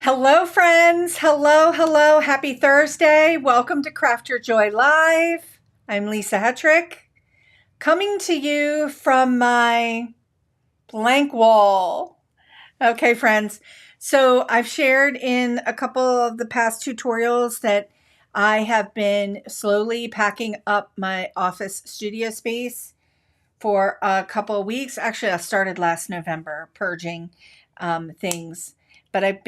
Hello, friends. Hello, hello. Happy Thursday. Welcome to Craft Your Joy Live. I'm Lisa Hetrick, coming to you from my blank wall. Okay, friends. So I've shared in a couple of the past tutorials that I have been slowly packing up my office studio space for a couple of weeks. Actually, I started last November purging things, but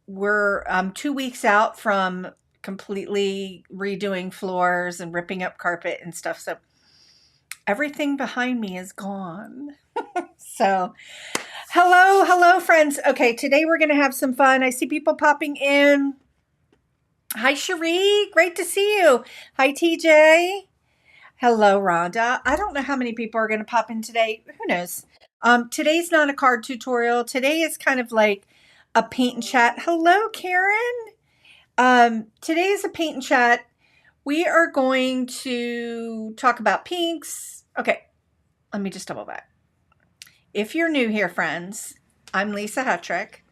we're 2 weeks out from completely redoing floors and ripping up carpet and stuff. So everything behind me is gone. So hello, hello, friends. Okay, today we're going to have some fun. I see people popping in. Hi, Cherie. Great to see you. Hi, TJ. Hello, Rhonda. I don't know how many people are going to pop in today. Who knows? Today's not a card tutorial. Today is kind of like a paint and chat. Hello, Karen. Today is a paint and chat. We are going to talk about pinks. Okay, let me just double back. If you're new here, friends, I'm Lisa Hetrick.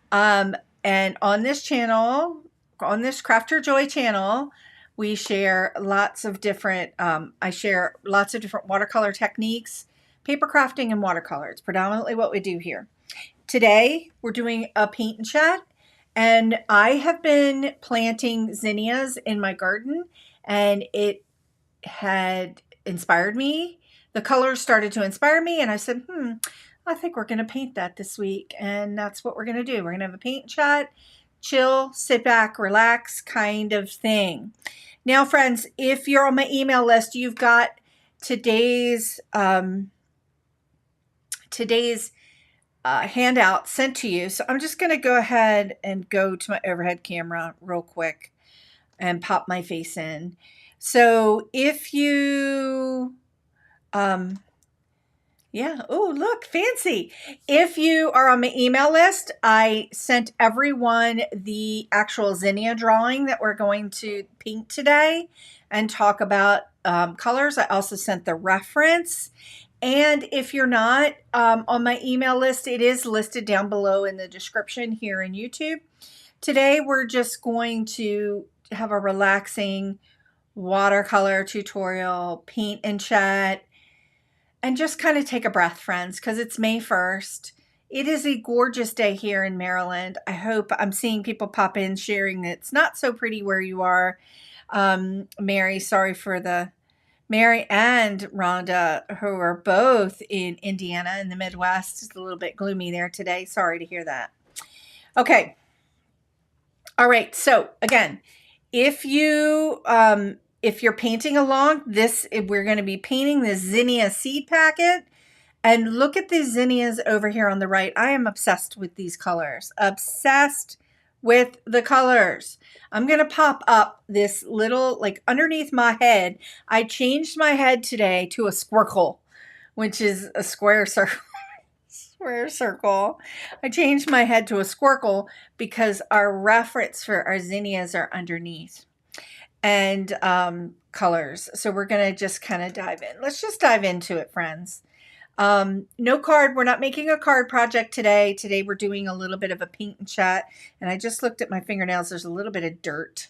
And on this channel, on this Craft Your Joy channel, we share lots of different, I share lots of different watercolor techniques, paper crafting and watercolor. It's predominantly what we do here. Today, we're doing a paint and chat, and I have been planting zinnias in my garden, and it had inspired me. The colors started to inspire me, and I said, I think we're going to paint that this week, and that's what we're going to do. We're going to have a paint chat, chill, sit back, relax kind of thing. Now, friends, if you're on my email list, you've got today's handout sent to you. So I'm just going to go ahead and go to my overhead camera real quick and pop my face in. So if you, yeah, oh, look, fancy. If you are on my email list, I sent everyone the actual zinnia drawing that we're going to paint today and talk about colors. I also sent the reference. And if you're not on my email list, it is listed down below in the description here in YouTube. Today, we're just going to have a relaxing watercolor tutorial, paint and chat, and just kind of take a breath, friends, because it's May 1st. It is a gorgeous day here in Maryland. I hope I'm seeing people pop in sharing that it's not so pretty where you are. Mary, sorry for the... Mary and Rhonda, who are both in Indiana in the Midwest. It's a little bit gloomy there today. Sorry to hear that. Okay. All right. So again, if you're painting along, we're going to be painting the Zinnia seed packet. And look at these zinnias over here on the right. I am obsessed with these colors. Obsessed with the colors. I'm going to pop up this little, like underneath my head. I changed my head today to a squircle, which is a square circle. Square circle. I changed my head to a squircle because our reference for our zinnias are underneath. And colors. So we're going to just kind of dive in. Let's just dive into it, friends. No card. We're not making a card project today. Today we're doing a little bit of a paint and chat. And I just looked at my fingernails. There's a little bit of dirt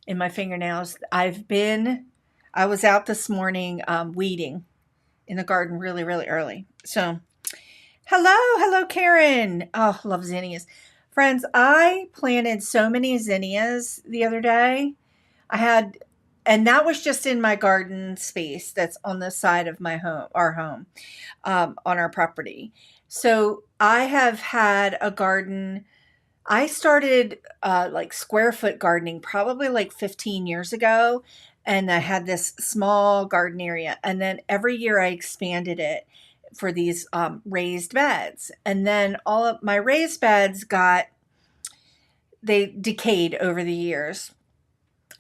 in my fingernails. I was out this morning weeding in the garden really, really early. So hello, Karen. Oh, love zinnias. Friends, I planted so many zinnias the other day. And that was just in my garden space that's on the side of our home, on our property. So I have had a garden. I started like square foot gardening probably like 15 years ago. And I had this small garden area. And then every year I expanded it for these raised beds. And then all of my raised beds they decayed over the years.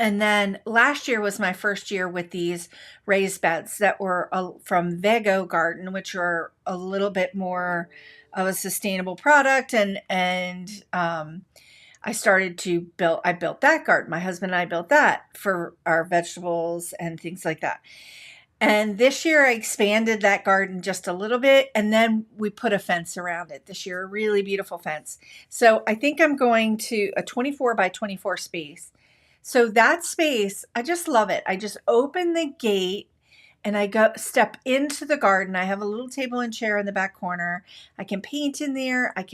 And then last year was my first year with these raised beds that were from Vego Garden, which are a little bit more of a sustainable product. And I built that garden. My husband and I built that for our vegetables and things like that. And this year I expanded that garden just a little bit, and then we put a fence around it this year, a really beautiful fence. So I think I'm going to a 24 by 24 space. So that space, I just love it. I just open the gate and I go step into the garden. I have a little table and chair in the back corner. I can paint in there. I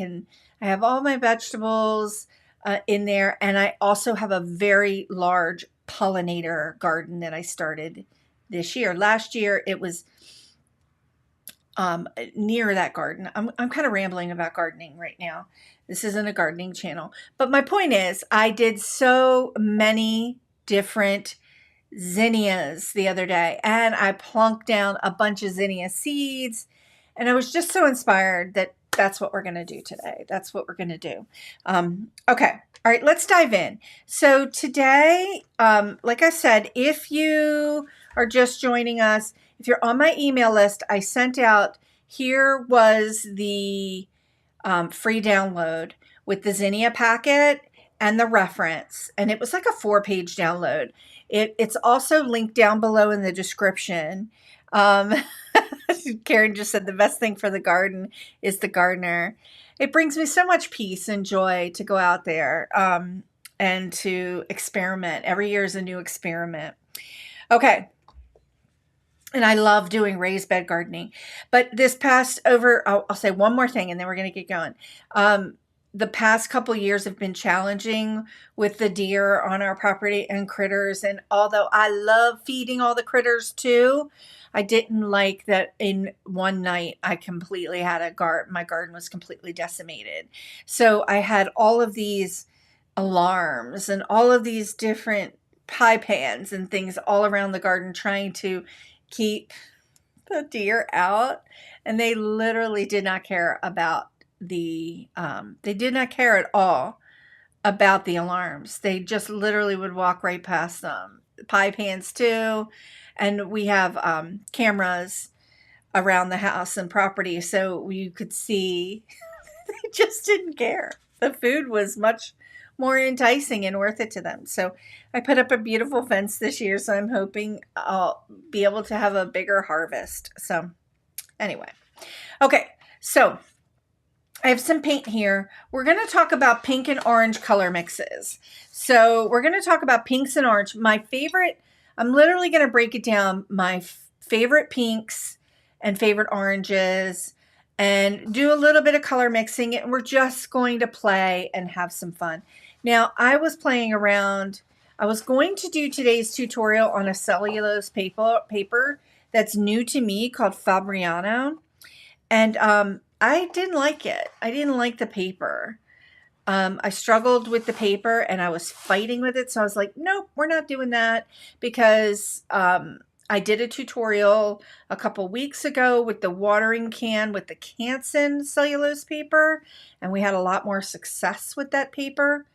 have all my vegetables in there, and I also have a very large pollinator garden that I started this year. Last year it was near that garden. I'm kind of rambling about gardening right now. This isn't a gardening channel, but my point is I did so many different zinnias the other day, and I plunked down a bunch of zinnia seeds, and I was just so inspired that that's what we're going to do today. That's what we're going to do. Okay. All right, let's dive in. So today, like I said, if you are just joining us, if you're on my email list, I sent out, here was the free download with the Zinnia packet and the reference, and it was like a 4-page download. It's also linked down below in the description. Karen just said the best thing for the garden is the gardener. It brings me so much peace and joy to go out there and to experiment. Every year is a new experiment. Okay. And I love doing raised bed gardening. But this past I'll say one more thing and then we're going to get going. The past couple years have been challenging with the deer on our property and critters. And although I love feeding all the critters too, I didn't like that in one night I completely had my garden was completely decimated. So I had all of these alarms and all of these different pie pans and things all around the garden trying to keep the deer out. And they literally did not care about they did not care at all about the alarms. They just literally would walk right past them. Pie pans too. And we have cameras around the house and property, so you could see they just didn't care. The food was much more enticing and worth it to them. So I put up a beautiful fence this year, so I'm hoping I'll be able to have a bigger harvest. So anyway, okay, so I have some paint here. We're going to talk about pink and orange color mixes. So we're going to talk about pinks and orange. My favorite, I'm literally going to break it down, my favorite pinks and favorite oranges, and do a little bit of color mixing, and we're just going to play and have some fun. Now, I was playing around. I was going to do today's tutorial on a cellulose paper that's new to me called Fabriano, and I didn't like it. I didn't like the paper. I struggled with the paper and I was fighting with it. So I was like, nope, we're not doing that, because I did a tutorial a couple weeks ago with the watering can with the Canson cellulose paper, and we had a lot more success with that paper.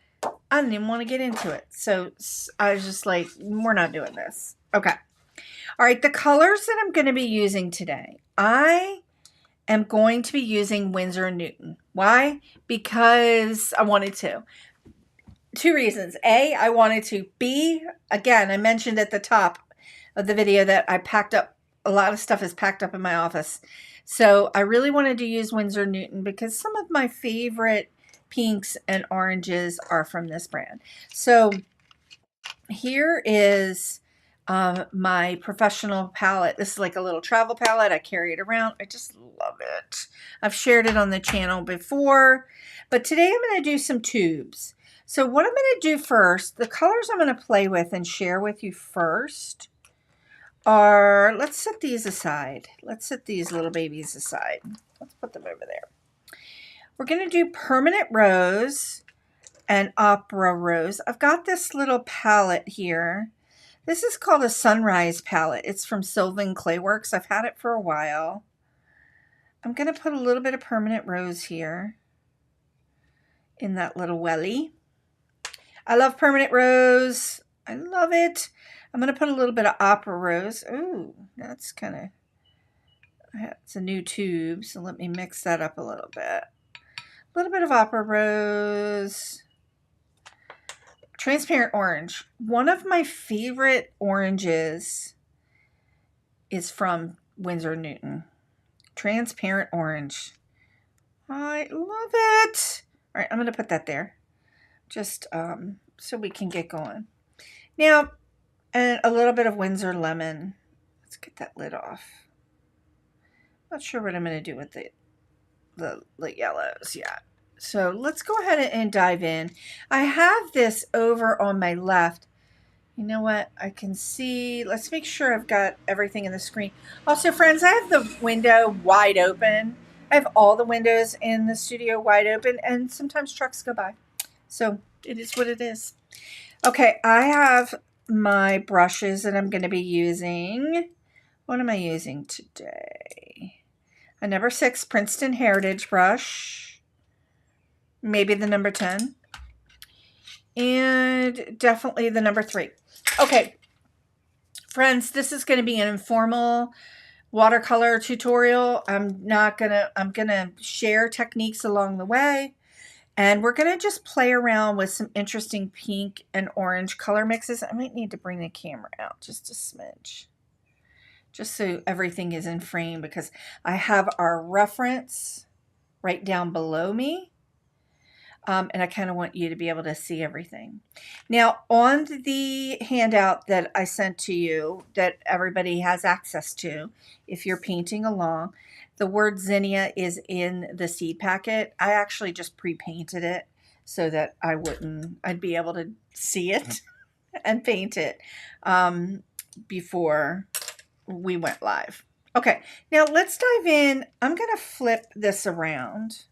I didn't even want to get into it. So I was just like, we're not doing this. Okay. All right. The colors that I'm going to be using today, I am going to be using Winsor & Newton. Why? Because I wanted to. 2 reasons. A, I wanted to. B, again, I mentioned at the top of the video that I packed up, a lot of stuff is packed up in my office. So I really wanted to use Winsor & Newton because some of my favorite pinks and oranges are from this brand. So here is my professional palette. This is like a little travel palette. I carry it around. I just love it. I've shared it on the channel before, but today I'm going to do some tubes. So what I'm going to do first, the colors I'm going to play with and share with you first are, let's set these aside. Let's set these little babies aside. Let's put them over there. We're going to do Permanent Rose and Opera Rose. I've got this little palette here. This is called a Sunrise palette. It's from Sylvan Clayworks. I've had it for a while. I'm going to put a little bit of Permanent Rose here in that little welly. I love Permanent Rose. I love it. I'm going to put a little bit of Opera Rose. Ooh, that's kind of, it's a new tube, so let me mix that up a little bit. A little bit of Opera Rose. Transparent Orange. One of my favorite oranges is from Winsor Newton. Transparent orange. I love it. All right, I'm going to put that there just so we can get going. Now, and a little bit of Winsor lemon. Let's get that lid off. Not sure what I'm going to do with the yellows yet. So let's go ahead and dive in. I have this over on my left. You know what? I can see. Let's make sure I've got everything in the screen. Also, friends, I have the window wide open. I have all the windows in the studio wide open, and sometimes trucks go by. So it is what it is. Okay, I have my brushes that I'm going to be using. What am I using today? A number 6 Princeton Heritage brush. Maybe the number 10. And definitely the number 3. Okay, friends, this is going to be an informal watercolor tutorial. I'm gonna share techniques along the way, and we're gonna just play around with some interesting pink and orange color mixes. I might need to bring the camera out just a smidge, just so everything is in frame, because I have our reference right down below me. And I kind of want you to be able to see everything. Now, on the handout that I sent to you that everybody has access to, if you're painting along, the word Zinnia is in the seed packet. I actually just pre-painted it so that I'd be able to see it and paint it before we went live. Okay, now let's dive in. I'm going to flip this around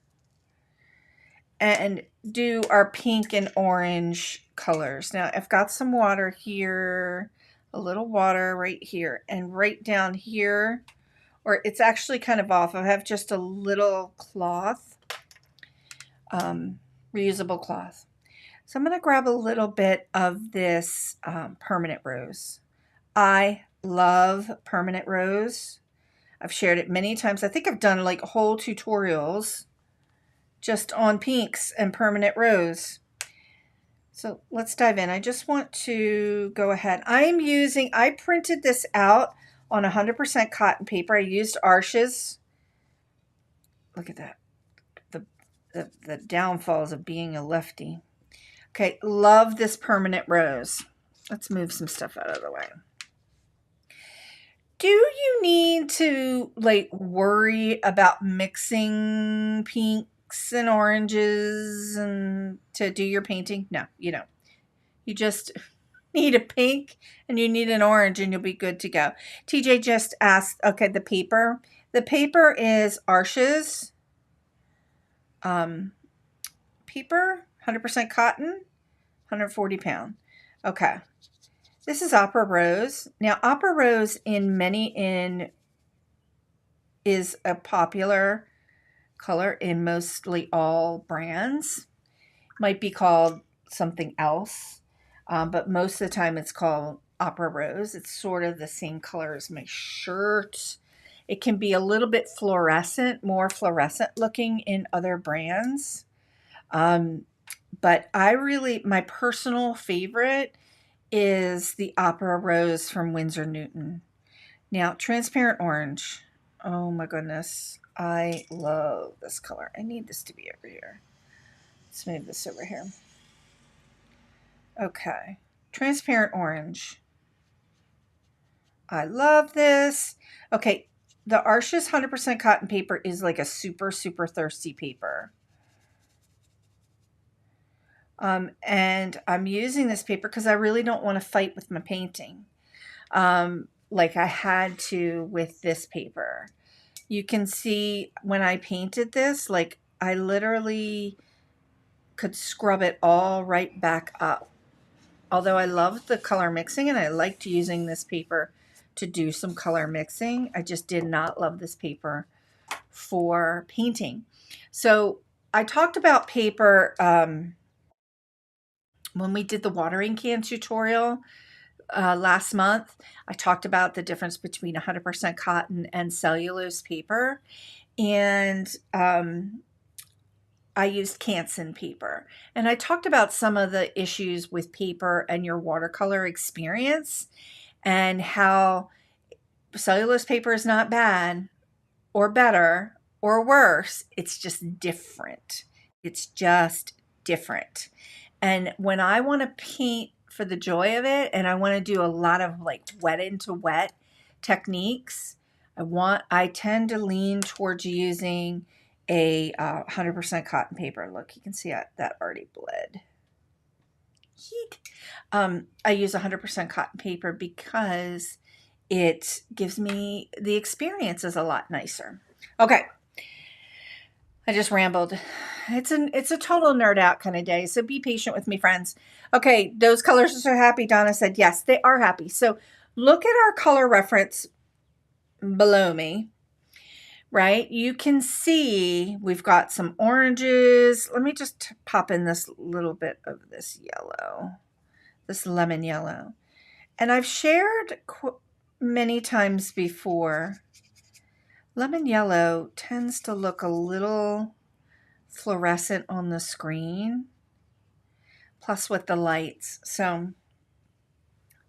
and do our pink and orange colors. Now I've got some water here, a little water right here, and right down here, or it's actually kind of off. I have just a little cloth, reusable cloth. So I'm going to grab a little bit of this permanent rose. I love permanent rose. I've shared it many times. I think I've done like whole tutorials just on pinks and permanent rose. So let's dive in. I just want to go ahead. I printed this out on 100% cotton paper. I used Arches. Look at that. The downfalls of being a lefty. Okay, love this permanent rose. Let's move some stuff out of the way. Do you need to like worry about mixing pink and oranges and to do your painting? No, you don't. You just need a pink and you need an orange and you'll be good to go. TJ just asked, okay, the paper. The paper is Arches paper, 100% cotton, 140 pound. Okay. This is Opera Rose. Now, Opera Rose is a popular color in mostly all brands. Might be called something else, but most of the time it's called Opera Rose. It's sort of the same color as my shirt. It can be a little bit fluorescent, more fluorescent looking in other brands. But my personal favorite is the Opera Rose from Winsor Newton. Now, transparent orange. Oh my goodness. I love this color. I need this to be over here. Let's move this over here. Okay. Transparent orange. I love this. Okay. The Arches 100% cotton paper is like a super, super thirsty paper. And I'm using this paper because I really don't want to fight with my painting. Like I had to with this paper. You can see when I painted this, like I literally could scrub it all right back up. Although I love the color mixing and I liked using this paper to do some color mixing, I just did not love this paper for painting. So I talked about paper when we did the watering can tutorial last month. I talked about the difference between 100% cotton and cellulose paper, and I used Canson paper. And I talked about some of the issues with paper and your watercolor experience and how cellulose paper is not bad or better or worse. It's just different. It's just different. And when I want to paint for the joy of it, and I want to do a lot of like wet into wet techniques, I tend to lean towards using a 100% cotton paper. Look, you can see that already bled. I use 100% cotton paper because it gives me, the experience is a lot nicer. Okay. I just rambled. It's a total nerd out kind of day. So be patient with me, friends. Okay. Those colors are so happy. Donna said, yes, they are happy. So look at our color reference below me, right? You can see we've got some oranges. Let me just pop in this little bit of this yellow, this lemon yellow. And I've shared many times before, lemon yellow tends to look a little fluorescent on the screen, plus with the lights. So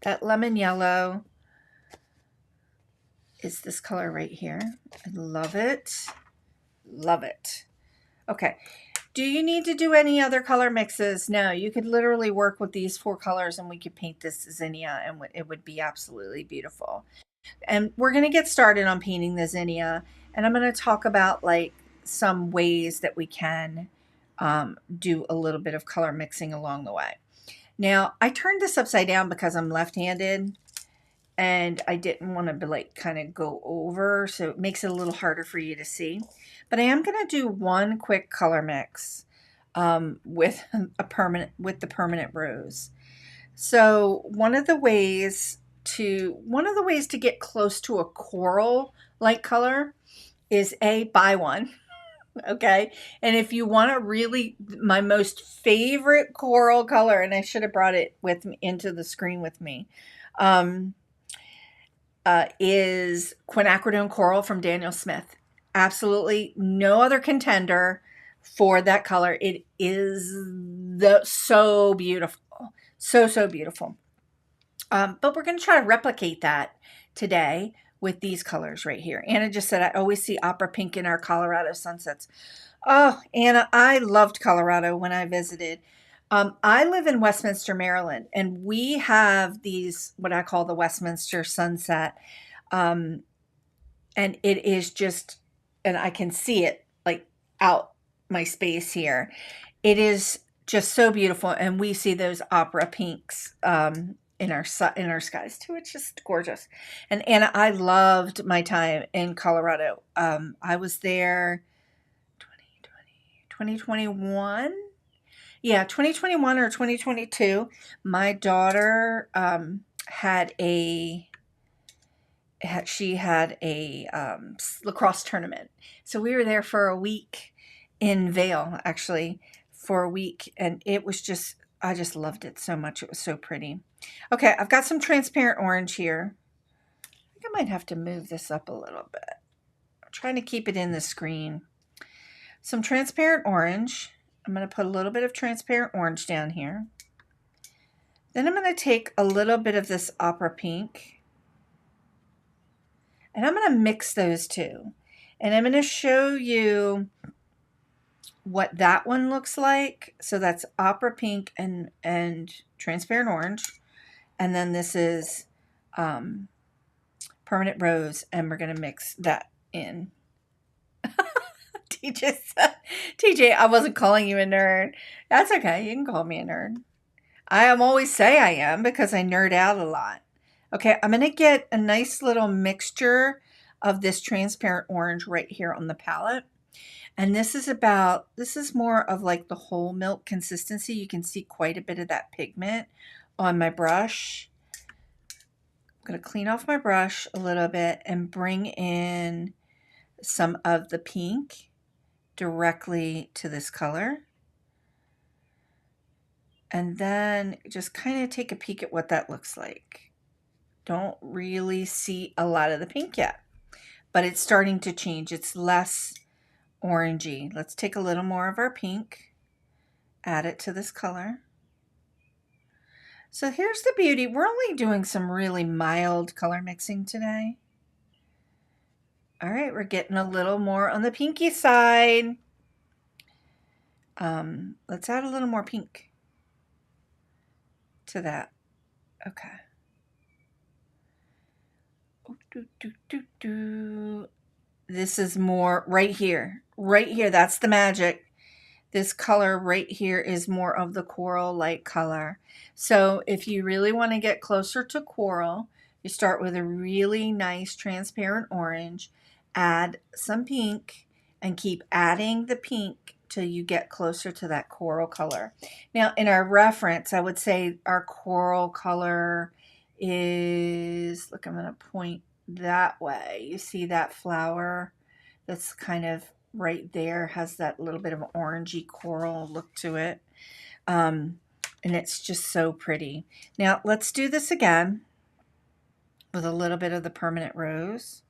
that lemon yellow is this color right here. I love it. Love it. Okay. Do you need to do any other color mixes? No, you could literally work with these 4 colors and we could paint this zinnia and it would be absolutely beautiful. And we're going to get started on painting the zinnia, and I'm going to talk about like some ways that we can do a little bit of color mixing along the way. Now, I turned this upside down because I'm left-handed and I didn't want to like kind of go over, so it makes it a little harder for you to see. But I am going to do one quick color mix with the permanent rose. So one of the ways to get close to a coral like color is buy one. Okay. And if you want to really, my most favorite coral color, and I should have brought it with me into the screen with me, is quinacridone coral from Daniel Smith. Absolutely no other contender for that color. It is so beautiful. So beautiful. But we're going to try to replicate that today with these colors right here. Anna just said, I always see opera pink in our Colorado sunsets. Oh, Anna, I loved Colorado when I visited. I live in Westminster, Maryland, and we have these, what I call the Westminster sunset. And it is just, and I can see it like out my space here. It is just so beautiful. And we see those opera pinks, in our skies too. It's just gorgeous. And Anna, I loved my time in Colorado. I was there 2021. Yeah, 2021 or 2022. My daughter had a lacrosse tournament. So we were there for a week in Vail, actually, for a week, and it was just, I just loved it so much. It was so pretty. Okay, I've got some transparent orange here. I think I might have to move this up a little bit. I'm trying to keep it in the screen. Some transparent orange. I'm going to put a little bit of transparent orange down here. Then I'm going to take a little bit of this opera pink, and I'm going to mix those two. And I'm going to show you what that one looks like. So that's opera pink and transparent orange. And then this is permanent rose, and we're going to mix that in. TJ, I wasn't calling you a nerd. That's okay. You can call me a nerd. I always say I am because I nerd out a lot. Okay, I'm going to get a nice little mixture of this transparent orange right here on the palette. And this is more of like the whole milk consistency. You can see quite a bit of that pigment on my brush. I'm going to clean off my brush a little bit and bring in some of the pink directly to this color. And then just kind of take a peek at what that looks like. Don't really see a lot of the pink yet, but it's starting to change. It's less orangey. Let's take a little more of our pink, add it to this color. So here's the beauty. We're only doing some really mild color mixing today. All right, we're getting a little more on the pinky side. Let's add a little more pink to that. Okay. This is more right here. Right here, that's the magic. This color right here is more of the coral light color. So if you really want to get closer to coral, you start with a really nice transparent orange, add some pink, and keep adding the pink till you get closer to that coral color. Now in our reference, I would say our coral color is, look, I'm going to point that way. You see that flower that's kind of right there, has that little bit of orangey coral look to it. And it's just so pretty. Now let's do this again with a little bit of the permanent rose.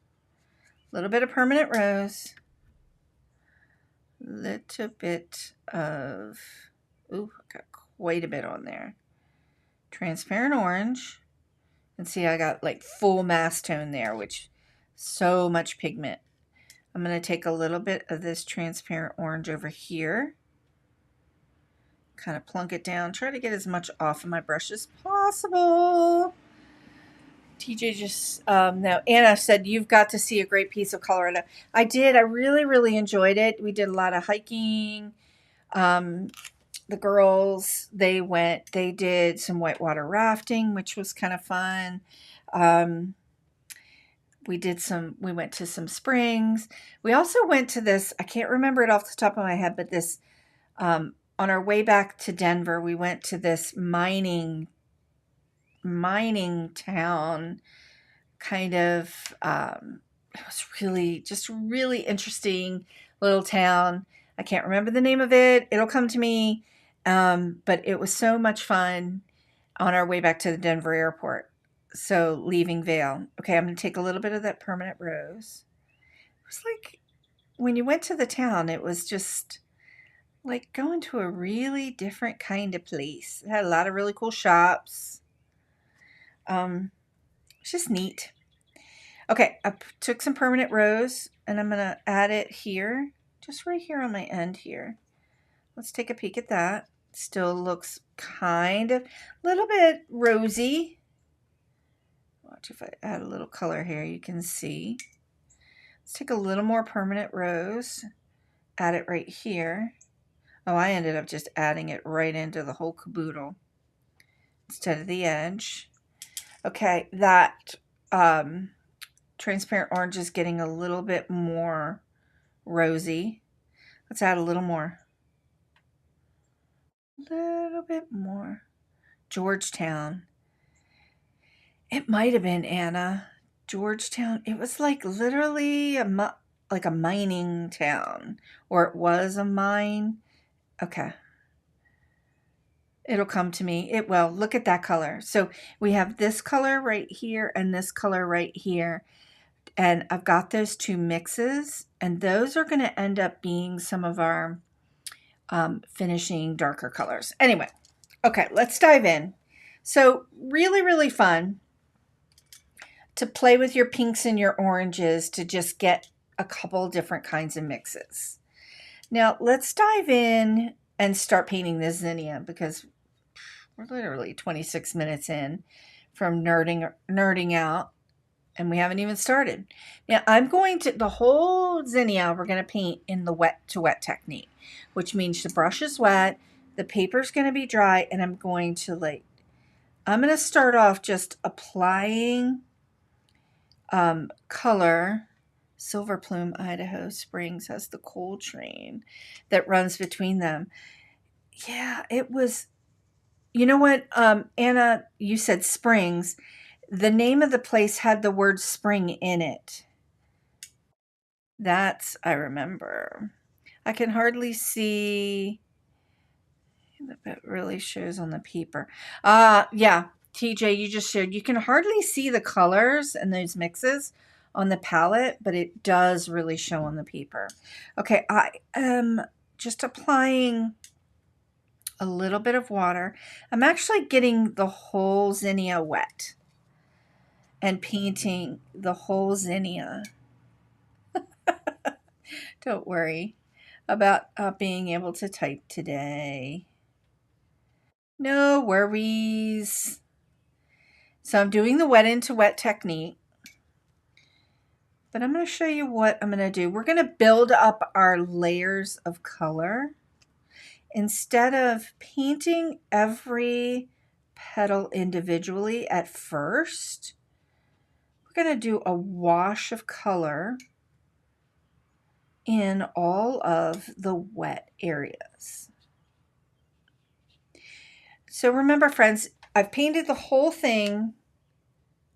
A little bit of permanent rose. Little bit of, ooh, got quite a bit on there. Transparent orange. And see, I got like full mass tone there, which so much pigment. I'm going to take a little bit of this transparent orange over here. Kind of plunk it down. Try to get as much off of my brush as possible. TJ just, no, Anna said, you've got to see a great piece of Colorado. I did. I really, really enjoyed it. We did a lot of hiking. The girls, they did some whitewater rafting, which was kind of fun. We went to some springs. We also went to this, I can't remember it off the top of my head, but this, on our way back to Denver, we went to this mining town, kind of, it was really interesting little town. I can't remember the name of it. It'll come to me. But it was so much fun on our way back to the Denver airport. So leaving Vail. Okay, I'm going to take a little bit of that permanent rose. It was like when you went to the town, it was just like going to a really different kind of place. It had a lot of really cool shops. It's just neat. Okay, I took some permanent rose and I'm going to add it here, just right here on my end here. Let's take a peek at that. Still looks kind of a little bit rosy. Watch if I add a little color here, you can see. Let's take a little more permanent rose, add it right here. Oh, I ended up just adding it right into the whole caboodle instead of the edge. Okay, that transparent orange is getting a little bit more rosy. Let's add a little more. Little bit more. Georgetown. It might have been, Anna. Georgetown. It was like literally like a mining town, or it was a mine. Okay. It'll come to me. It will. Look at that color. So we have this color right here and this color right here. And I've got those two mixes, and those are going to end up being some of our finishing darker colors. Anyway, okay, let's dive in. So really, really fun to play with your pinks and your oranges to just get a couple different kinds of mixes. Now let's dive in and start painting this zinnia, because we're literally 26 minutes in from nerding out, and we haven't even started. Now I'm going to, the whole zinnia we're going to paint in the wet to wet technique, which means the brush is wet, the paper's going to be dry, and I'm going to start off just applying color. Silver Plume, Idaho Springs has the coal train that runs between them. Yeah, it was, you know what, Anna, you said Springs. The name of the place had the word spring in it. That's, I remember. I can hardly see. That really shows on the paper. Yeah, TJ, you just showed. You can hardly see the colors and those mixes on the palette, but it does really show on the paper. Okay, I am just applying a little bit of water. I'm actually getting the whole zinnia wet and painting the whole zinnia. Don't worry about being able to type today. No worries. So I'm doing the wet into wet technique, but I'm going to show you what I'm going to do. We're going to build up our layers of color. Instead of painting every petal individually at first, we're going to do a wash of color in all of the wet areas. So remember, friends, I've painted the whole thing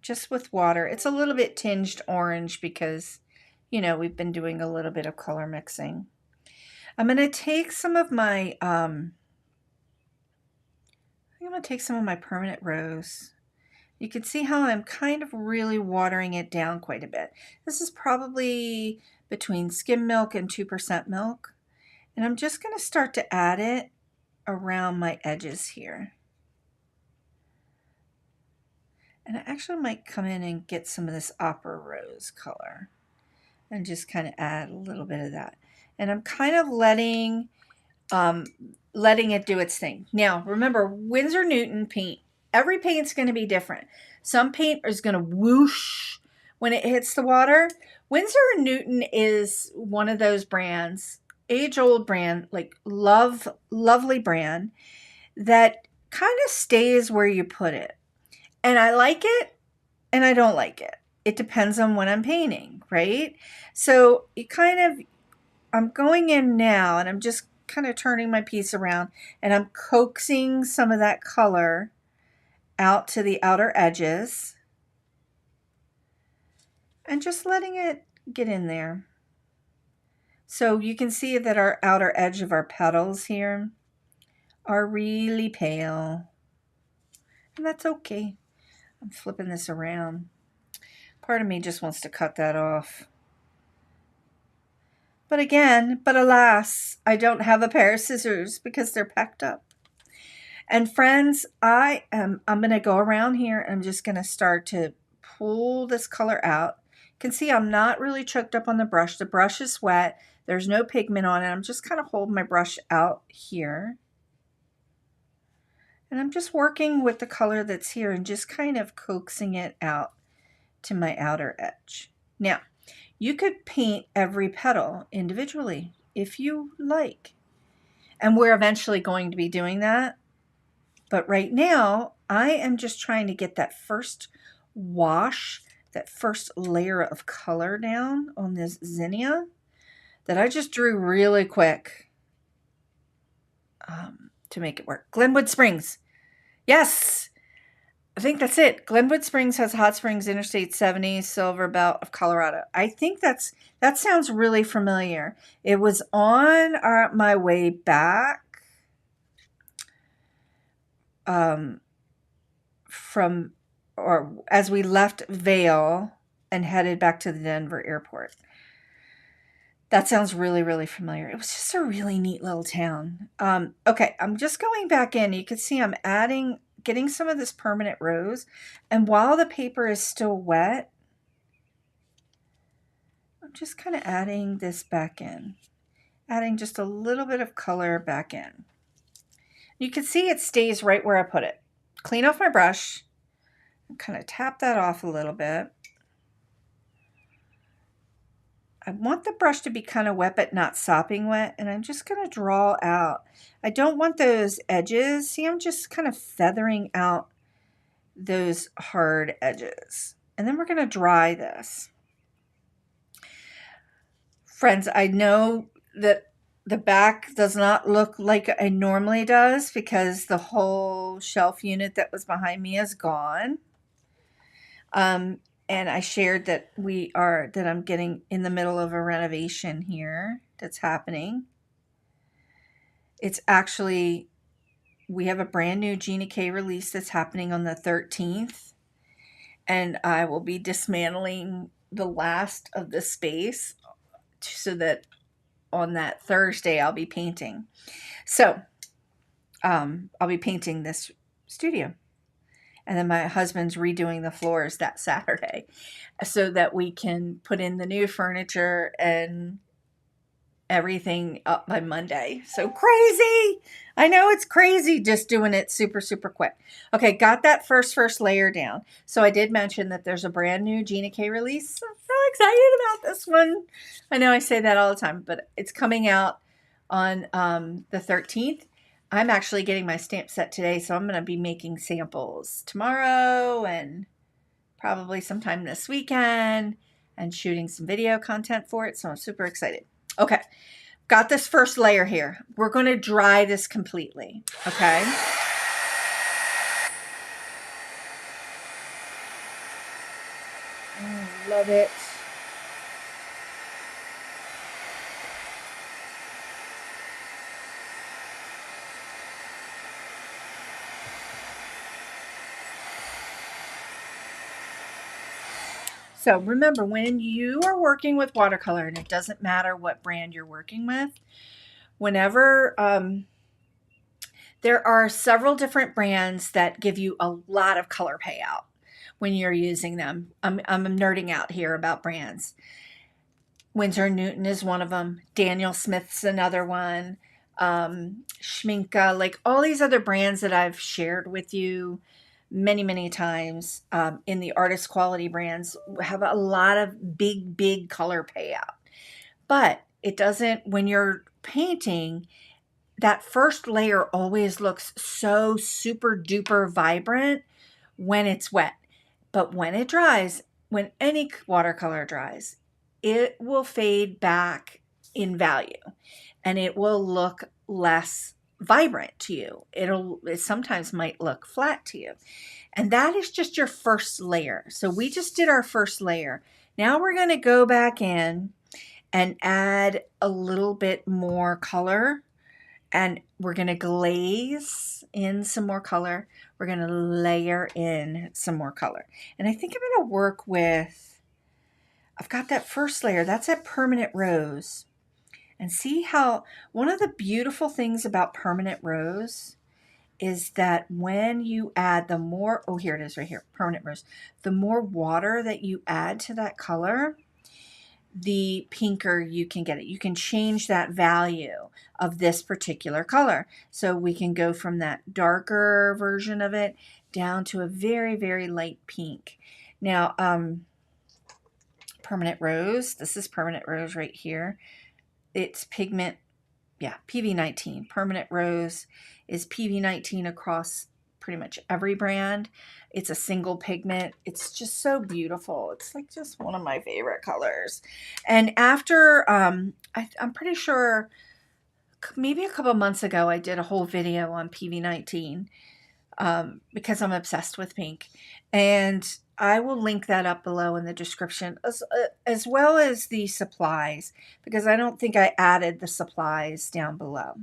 just with water. It's a little bit tinged orange because, you know, we've been doing a little bit of color mixing. I'm going to take some of my, I'm going to take some of my permanent rose. You can see how I'm kind of really watering it down quite a bit. This is probably between skim milk and 2% milk. And I'm just going to start to add it around my edges here. And I actually might come in and get some of this opera rose color and just kind of add a little bit of that. And I'm kind of letting it do its thing. Now, remember, Winsor Newton paint. Every paint's going to be different. Some paint is going to whoosh when it hits the water. Winsor Newton is one of those brands, age-old brand, like lovely brand, that kind of stays where you put it. And I like it and I don't like it. It depends on what I'm painting, right? So you kind of, I'm going in now and I'm just kind of turning my piece around and I'm coaxing some of that color out to the outer edges and just letting it get in there. So you can see that our outer edge of our petals here are really pale, and that's okay. I'm flipping this around. Part of me just wants to cut that off. But again, but alas, I don't have a pair of scissors because they're packed up. And friends, I'm going to go around here and I'm just going to start to pull this color out. You can see I'm not really choked up on the brush. The brush is wet. There's no pigment on it. I'm just kind of holding my brush out here. And I'm just working with the color that's here and just kind of coaxing it out to my outer edge. Now, you could paint every petal individually if you like. And we're eventually going to be doing that. But right now, I am just trying to get that first wash, that first layer of color down on this zinnia that I just drew really quick to make it work. Glenwood Springs. Yes, I think that's it. Glenwood Springs has Hot Springs Interstate 70 Silver Belt of Colorado. I think that sounds really familiar. It was on my way back from, or as we left Vail and headed back to the Denver airport. That sounds really, really familiar. It was just a really neat little town. Okay, I'm just going back in. You can see I'm getting some of this permanent rose. And while the paper is still wet, I'm just kind of adding this back in. Adding just a little bit of color back in. You can see it stays right where I put it. Clean off my brush. And kind of tap that off a little bit. I want the brush to be kind of wet but not sopping wet, and I'm just going to draw out. I don't want those edges. See, I'm just kind of feathering out those hard edges. And then we're going to dry this. Friends, I know that the back does not look like it normally does because the whole shelf unit that was behind me is gone. And I shared that I'm getting in the middle of a renovation here that's happening. It's actually, we have a brand new Gina K release that's happening on the 13th. And I will be dismantling the last of the space so that on that Thursday I'll be painting. So I'll be painting this studio. And then my husband's redoing the floors that Saturday so that we can put in the new furniture and everything up by Monday. So crazy. I know it's crazy just doing it super, super quick. Okay, got that first layer down. So I did mention that there's a brand new Gina K release. I'm so excited about this one. I know I say that all the time, but it's coming out on the 13th. I'm actually getting my stamp set today, so I'm going to be making samples tomorrow and probably sometime this weekend and shooting some video content for it. So I'm super excited. Okay, got this first layer here. We're going to dry this completely, okay? Love it. So remember, when you are working with watercolor, and it doesn't matter what brand you're working with, whenever there are several different brands that give you a lot of color payout when you're using them. I'm nerding out here about brands. Winsor & Newton is one of them. Daniel Smith's another one. Schminke, like all these other brands that I've shared with you many, many times in the artist quality brands have a lot of big color payout. But it doesn't, when you're painting, that first layer always looks so super duper vibrant when it's wet. But when it dries, when any watercolor dries, it will fade back in value and it will look less vibrant to you. It sometimes might look flat to you. And that is just your first layer. So we just did our first layer. Now we're going to go back in and add a little bit more color, and we're going to glaze in some more color. We're going to layer in some more color. And I think I'm going to work with, I've got that first layer. That's that permanent rose. And see how one of the beautiful things about permanent rose is that when you add the more, oh, here it is right here, permanent rose. The more water that you add to that color, the pinker you can get it. You can change that value of this particular color. So we can go from that darker version of it down to a very light pink. Now, permanent rose, this is permanent rose right here. It's pigment, yeah, PV19. Permanent rose is PV19 across pretty much every brand. It's a single pigment. It's just so beautiful. It's like just one of my favorite colors. And after, I'm pretty sure maybe a couple months ago, I did a whole video on PV19 because I'm obsessed with pink. And I will link that up below in the description as well as the supplies, because I don't think I added the supplies down below.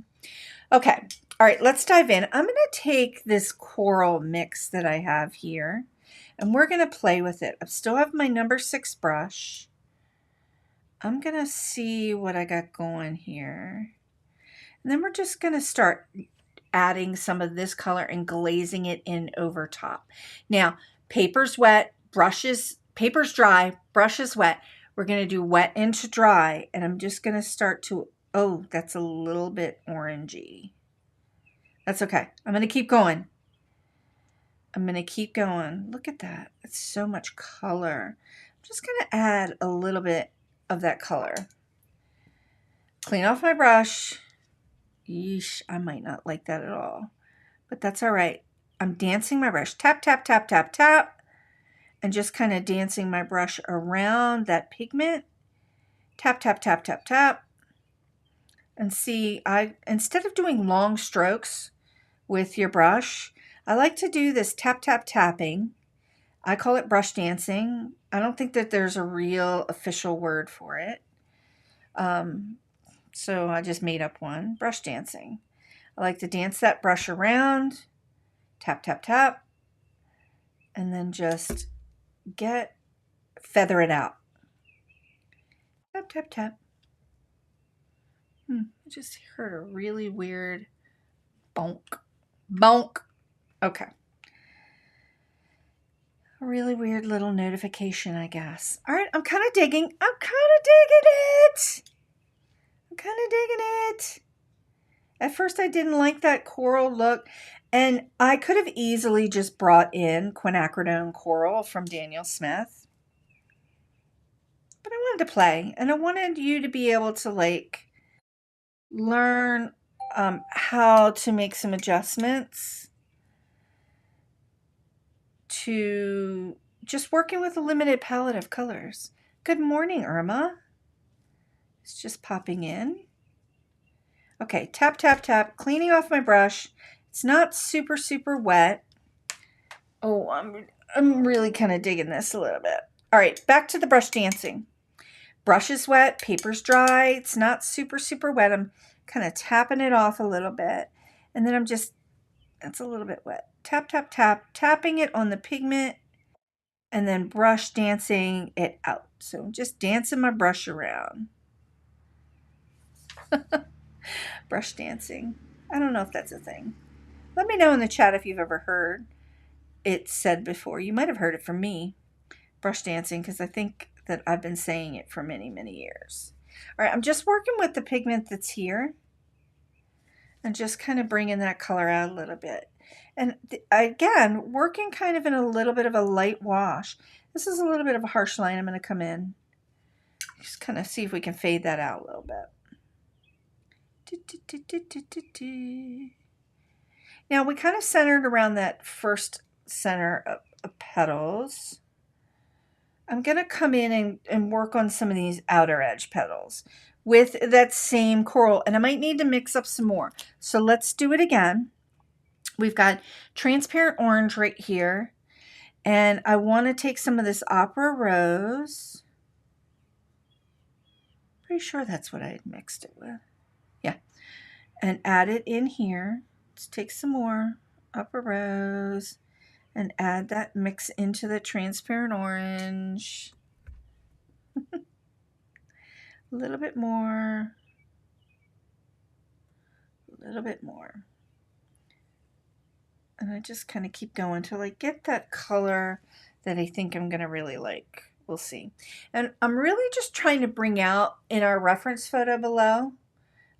Okay. All right, let's dive in. I'm going to take this coral mix that I have here, and we're going to play with it. I still have my number 6 brush. I'm going to see what I got going here. And then we're just going to start adding some of this color and glazing it in over top. Now, paper's wet, paper's dry, brush is wet. We're going to do wet into dry, and I'm just going to start to, oh, that's a little bit orangey. That's okay. I'm going to keep going. I'm going to keep going. Look at that. It's so much color. I'm just going to add a little bit of that color. Clean off my brush. Yeesh, I might not like that at all, but that's all right. I'm dancing my brush. Tap, tap, tap, tap, tap. And just kind of dancing my brush around that pigment. Tap, tap, tap, tap, tap. And see, instead of doing long strokes with your brush, I like to do this tap, tap, tapping. I call it brush dancing. I don't think that there's a real official word for it. So I just made up one, brush dancing. I like to dance that brush around, tap, tap, tap, and then just feather it out. Tap, tap, tap. I just heard a really weird bonk. Bonk. Okay. A really weird little notification, I guess. All right, I'm kind of digging it. I'm kind of digging it. At first I didn't like that coral look, and I could have easily just brought in quinacridone coral from Daniel Smith. But I wanted to play, and I wanted you to be able to like learn how to make some adjustments to just working with a limited palette of colors. Good morning, Irma. It's just popping in. Okay, tap, tap, tap, cleaning off my brush. It's not super, super wet. Oh, I'm really kind of digging this a little bit. All right, back to the brush dancing. Brush is wet, paper's dry. It's not super, super wet. I'm kind of tapping it off a little bit. And then it's a little bit wet. Tap, tap, tap, tapping it on the pigment and then brush dancing it out. So I'm just dancing my brush around. Brush dancing. I don't know if that's a thing. Let me know in the chat if you've ever heard it said before. You might have heard it from me, brush dancing, because I think that I've been saying it for many, many years. All right, I'm just working with the pigment that's here and just kind of bringing that color out a little bit. And again, working kind of in a little bit of a light wash. This is a little bit of a harsh line. I'm going to come in. Just kind of see if we can fade that out a little bit. Now we kind of centered around that first center of petals. I'm going to come in and work on some of these outer edge petals with that same coral, and I might need to mix up some more. So let's do it again. We've got transparent orange right here, and I want to take some of this opera rose. Pretty sure that's what I had mixed it with. Yeah. And add it in here. Let's take some more opera rose and add that mix into the transparent orange. A little bit more. A little bit more. And I just kind of keep going till I get that color that I think I'm going to really like. We'll see. And I'm really just trying to bring out in our reference photo below,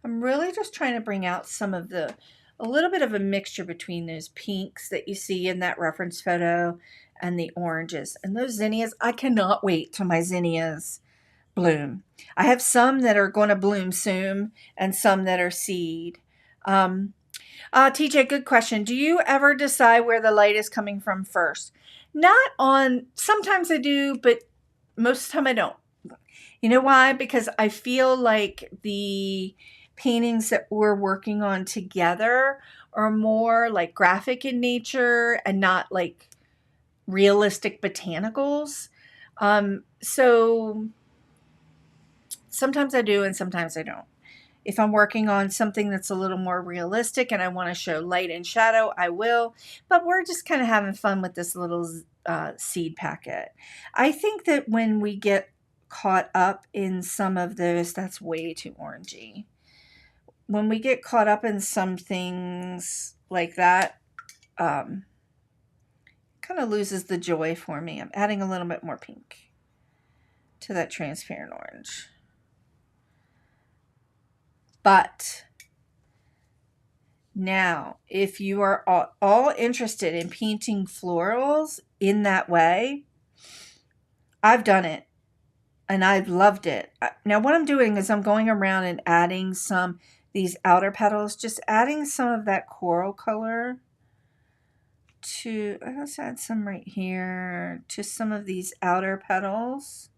I'm really just trying to bring out some of a little bit of a mixture between those pinks that you see in that reference photo and the oranges. And those zinnias, I cannot wait till my zinnias bloom. I have some that are going to bloom soon and some that are seed. TJ, good question. Do you ever decide where the light is coming from first? Not on, sometimes I do, but most of the time I don't. You know why? Because I feel like the paintings that we're working on together are more like graphic in nature and not like realistic botanicals. So sometimes I do and sometimes I don't. If I'm working on something that's a little more realistic and I want to show light and shadow, I will. But we're just kind of having fun with this little seed packet. I think that when we get caught up in some of those, that's way too orangey. When we get caught up in some things like that, kind of loses the joy for me. I'm adding a little bit more pink to that transparent orange. But now, if you are all interested in painting florals in that way, I've done it and I've loved it. Now, what I'm doing is I'm going around and adding these outer petals, just adding some of that coral color to, let's add some right here, to some of these outer petals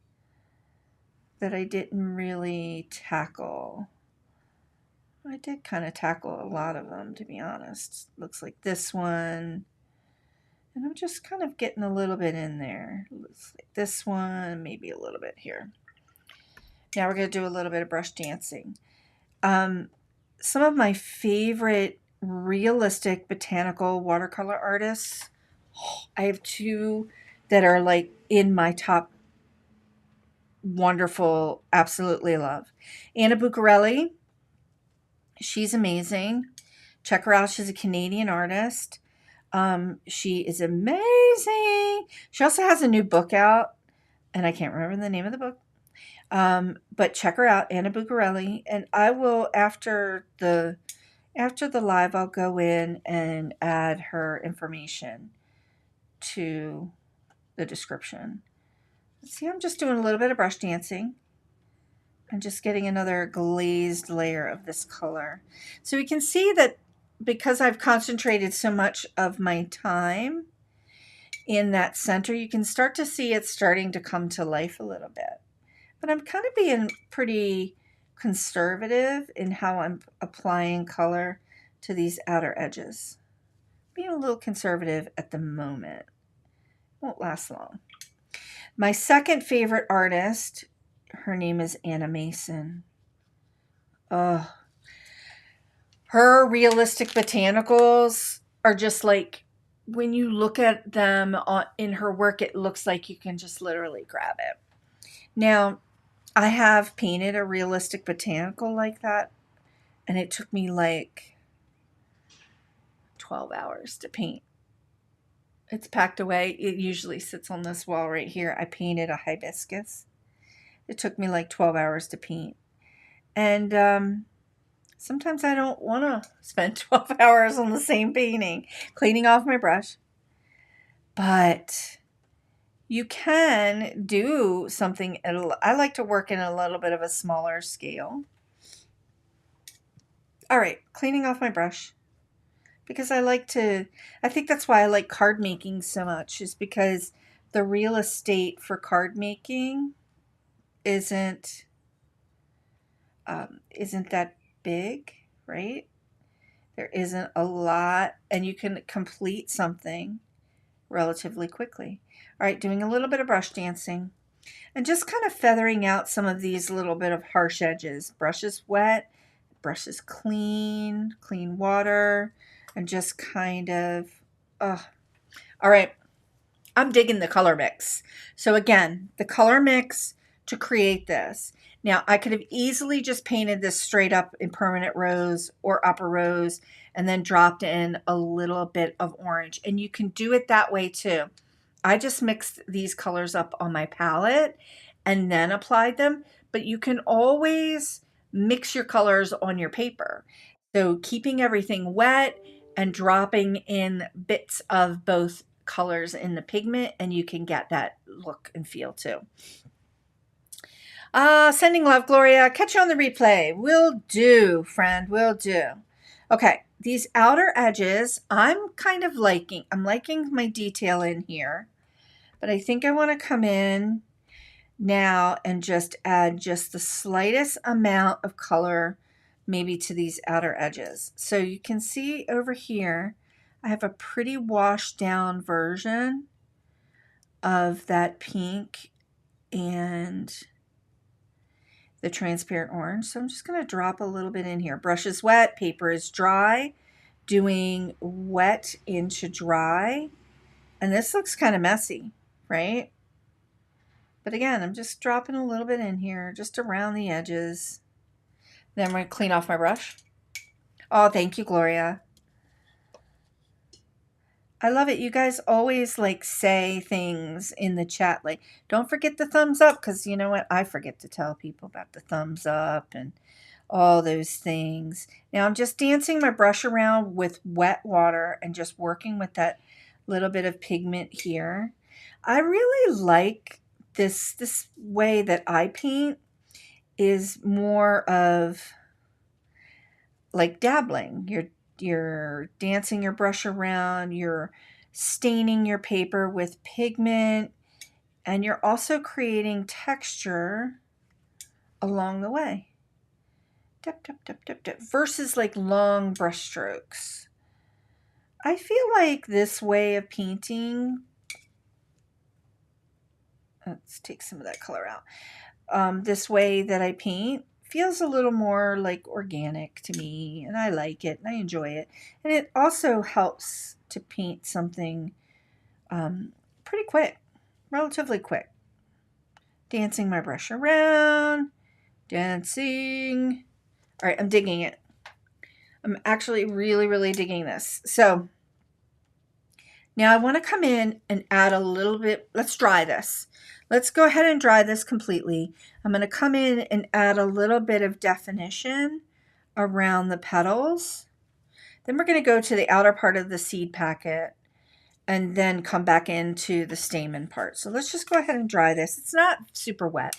that I didn't really tackle. I did kind of tackle a lot of them, to be honest. Looks like this one. And I'm just kind of getting a little bit in there. Looks like this one, maybe a little bit here. Now we're going to do a little bit of brush dancing. Some of my favorite realistic botanical watercolor artists, I have two that are like in my top wonderful, absolutely love. Anna Buccarelli. She's amazing. Check her out. She's a Canadian artist. She is amazing. She also has a new book out, and I can't remember the name of the book. But check her out, Anna Bugarelli, and I will after the live, I'll go in and add her information to the description. See, I'm just doing a little bit of brush dancing. I'm just getting another glazed layer of this color. So we can see that because I've concentrated so much of my time in that center, you can start to see it starting to come to life a little bit. But I'm kind of being pretty conservative in how I'm applying color to these outer edges. Being a little conservative at the moment. Won't last long. My second favorite artist, her name is Anna Mason. Oh, her realistic botanicals are just like, when you look at them in her work, it looks like you can just literally grab it. Now, I have painted a realistic botanical like that, and it took me like 12 hours to paint. It's packed away. It usually sits on this wall right here. I painted a hibiscus. It took me like 12 hours to paint. And sometimes I don't want to spend 12 hours on the same painting, cleaning off my brush. But you can do something. I like to work in a little bit of a smaller scale. All right, cleaning off my brush. Because I think that's why I like card making so much, is because the real estate for card making isn't that big, right? There isn't a lot, and you can complete something relatively quickly. All right, doing a little bit of brush dancing and just kind of feathering out some of these little bit of harsh edges. Brush is wet, brush is clean water, and just kind of, all right, I'm digging the color mix. So again, the color mix to create this. Now, I could have easily just painted this straight up in permanent rose or upper rose and then dropped in a little bit of orange. And you can do it that way too. I just mixed these colors up on my palette and then applied them, but you can always mix your colors on your paper. So keeping everything wet and dropping in bits of both colors in the pigment, and you can get that look and feel too. Sending love, Gloria. Catch you on the replay. Will do, friend. Will do. Okay, these outer edges, I'm liking my detail in here, but I think I want to come in now and just add just the slightest amount of color maybe to these outer edges. So you can see over here, I have a pretty washed down version of that pink and the transparent orange. So I'm just going to drop a little bit in here. Brush is wet, paper is dry, doing wet into dry. And this looks kind of messy, right? But again, I'm just dropping a little bit in here, just around the edges. Then I'm going to clean off my brush. Oh, thank you, Gloria. I love it. You guys always like say things in the chat like, don't forget the thumbs up, because you know what? I forget to tell people about the thumbs up and all those things. Now I'm just dancing my brush around with wet water and just working with that little bit of pigment here. I really like this way that I paint is more of like dabbling. You're dancing your brush around, you're staining your paper with pigment, and you're also creating texture along the way. Dip, dip, dip, dip, dip, versus like long brush strokes. I feel like this way of painting, let's take some of that color out. This way that I paint feels a little more like organic to me, and I like it and I enjoy it. And it also helps to paint something pretty quick, relatively quick. Dancing my brush around, dancing. All right, I'm digging it. I'm actually really, really digging this. So now I want to come in and add a little bit, let's dry this. Let's go ahead and dry this completely. I'm going to come in and add a little bit of definition around the petals. Then we're going to go to the outer part of the seed packet and then come back into the stamen part. So let's just go ahead and dry this. It's not super wet.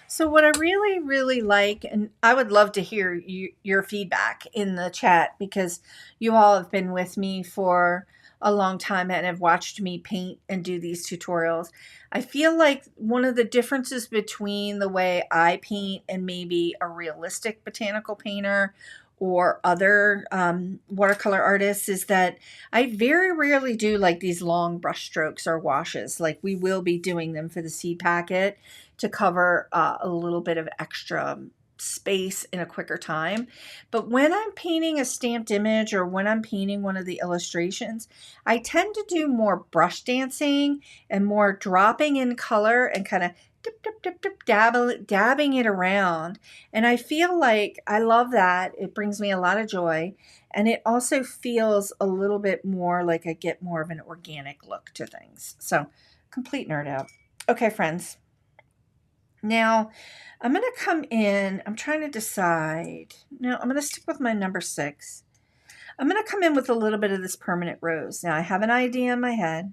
So what I really, really like, and I would love to hear your feedback in the chat, because you all have been with me for a long time and have watched me paint and do these tutorials. I feel like one of the differences between the way I paint and maybe a realistic botanical painter or other watercolor artists is that I very rarely do like these long brush strokes or washes. Like we will be doing them for the seed packet to cover a little bit of extra space in a quicker time. But when I'm painting a stamped image or when I'm painting one of the illustrations, I tend to do more brush dancing and more dropping in color and kind of dip, dip, dip, dip, dabbing it around. And I feel like I love that. It brings me a lot of joy. And it also feels a little bit more like I get more of an organic look to things. So complete nerd out. Okay, friends. Now, I'm going to come in, I'm trying to decide. No, I'm going to stick with my number 6. I'm going to come in with a little bit of this permanent rose. Now, I have an idea in my head.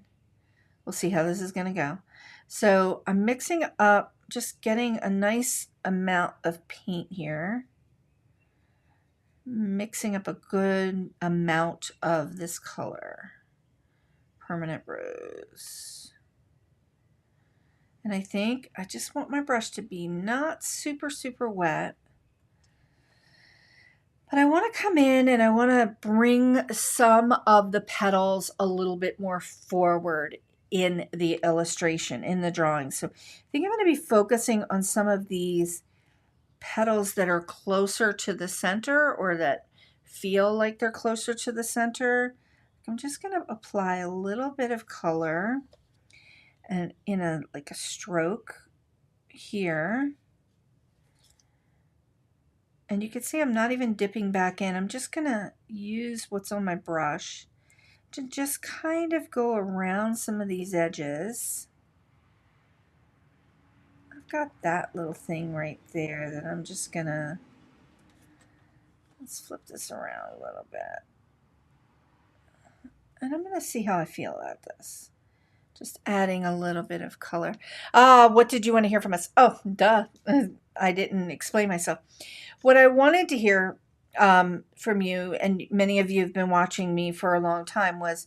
We'll see how this is going to go. So I'm mixing up, just getting a nice amount of paint here. Mixing up a good amount of this color. Permanent rose. And I think I just want my brush to be not super, super wet. But I want to come in and I want to bring some of the petals a little bit more forward in the illustration, in the drawing. So I think I'm going to be focusing on some of these petals that are closer to the center or that feel like they're closer to the center. I'm just going to apply a little bit of color and in a like a stroke here. And you can see I'm not even dipping back in. I'm just gonna use what's on my brush to just kind of go around some of these edges. I've got that little thing right there that I'm just gonna, let's flip this around a little bit. And I'm gonna see how I feel about this. Just adding a little bit of color. What did you want to hear from us? Oh, duh. I didn't explain myself. What I wanted to hear from you, and many of you have been watching me for a long time, was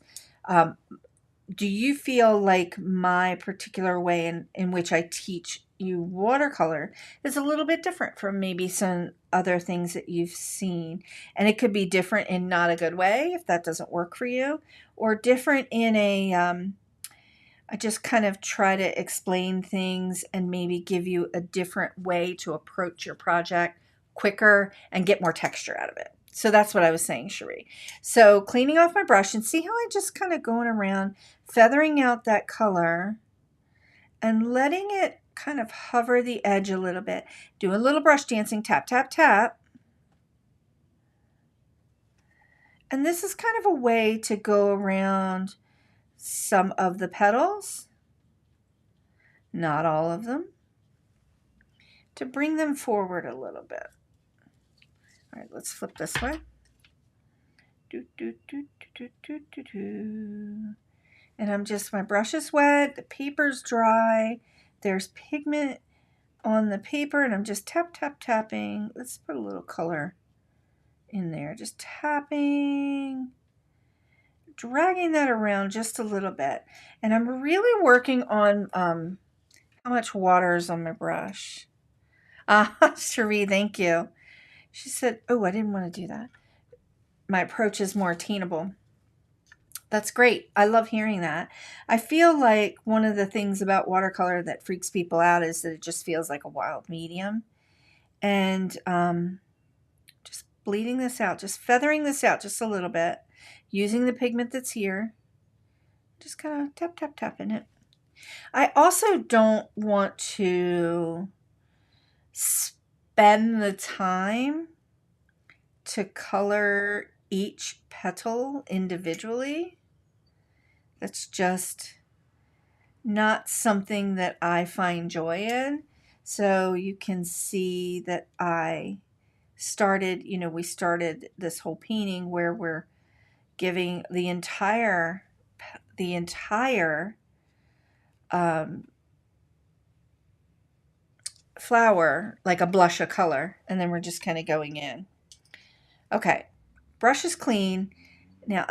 do you feel like my particular way in which I teach you watercolor is a little bit different from maybe some other things that you've seen? And it could be different in not a good way if that doesn't work for you, or different in a I just kind of try to explain things and maybe give you a different way to approach your project quicker and get more texture out of it. So that's what I was saying, Cherie. So cleaning off my brush, and see how I just kind of going around, feathering out that color and letting it kind of hover the edge a little bit. Do a little brush dancing, tap, tap, tap. And this is kind of a way to go around some of the petals, not all of them, to bring them forward a little bit. All right, let's flip this way. Do, do, do, do, do, do, do. And I'm just, my brush is wet, the paper's dry, there's pigment on the paper, and I'm just tap, tap, tapping. Let's put a little color in there, just tapping, dragging that around just a little bit. And I'm really working on how much water is on my brush. Cherie, thank you. She said, oh, I didn't want to do that. My approach is more attainable. That's great. I love hearing that. I feel like one of the things about watercolor that freaks people out is that it just feels like a wild medium. And just bleeding this out, just feathering this out just a little bit, using the pigment that's here, just kind of tap, tap, tapping it. I also don't want to spend the time to color each petal individually. That's just not something that I find joy in. So you can see that I started, we started this whole painting where we're giving the entire flower like a blush of color, and then we're just kind of going in. Okay, brush is clean. Now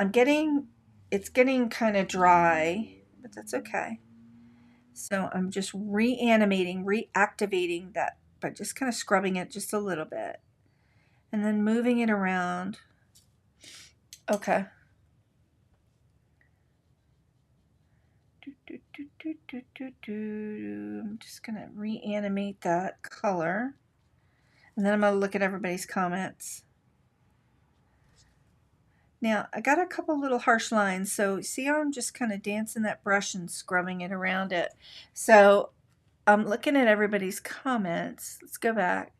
it's getting kind of dry, but that's okay. So I'm just reactivating that by just kind of scrubbing it just a little bit and then moving it around. Okay. I'm just going to reanimate that color. And then I'm going to look at everybody's comments. Now, I got a couple little harsh lines, so see how I'm just kind of dancing that brush and scrubbing it around it. So I'm looking at everybody's comments. Let's go back.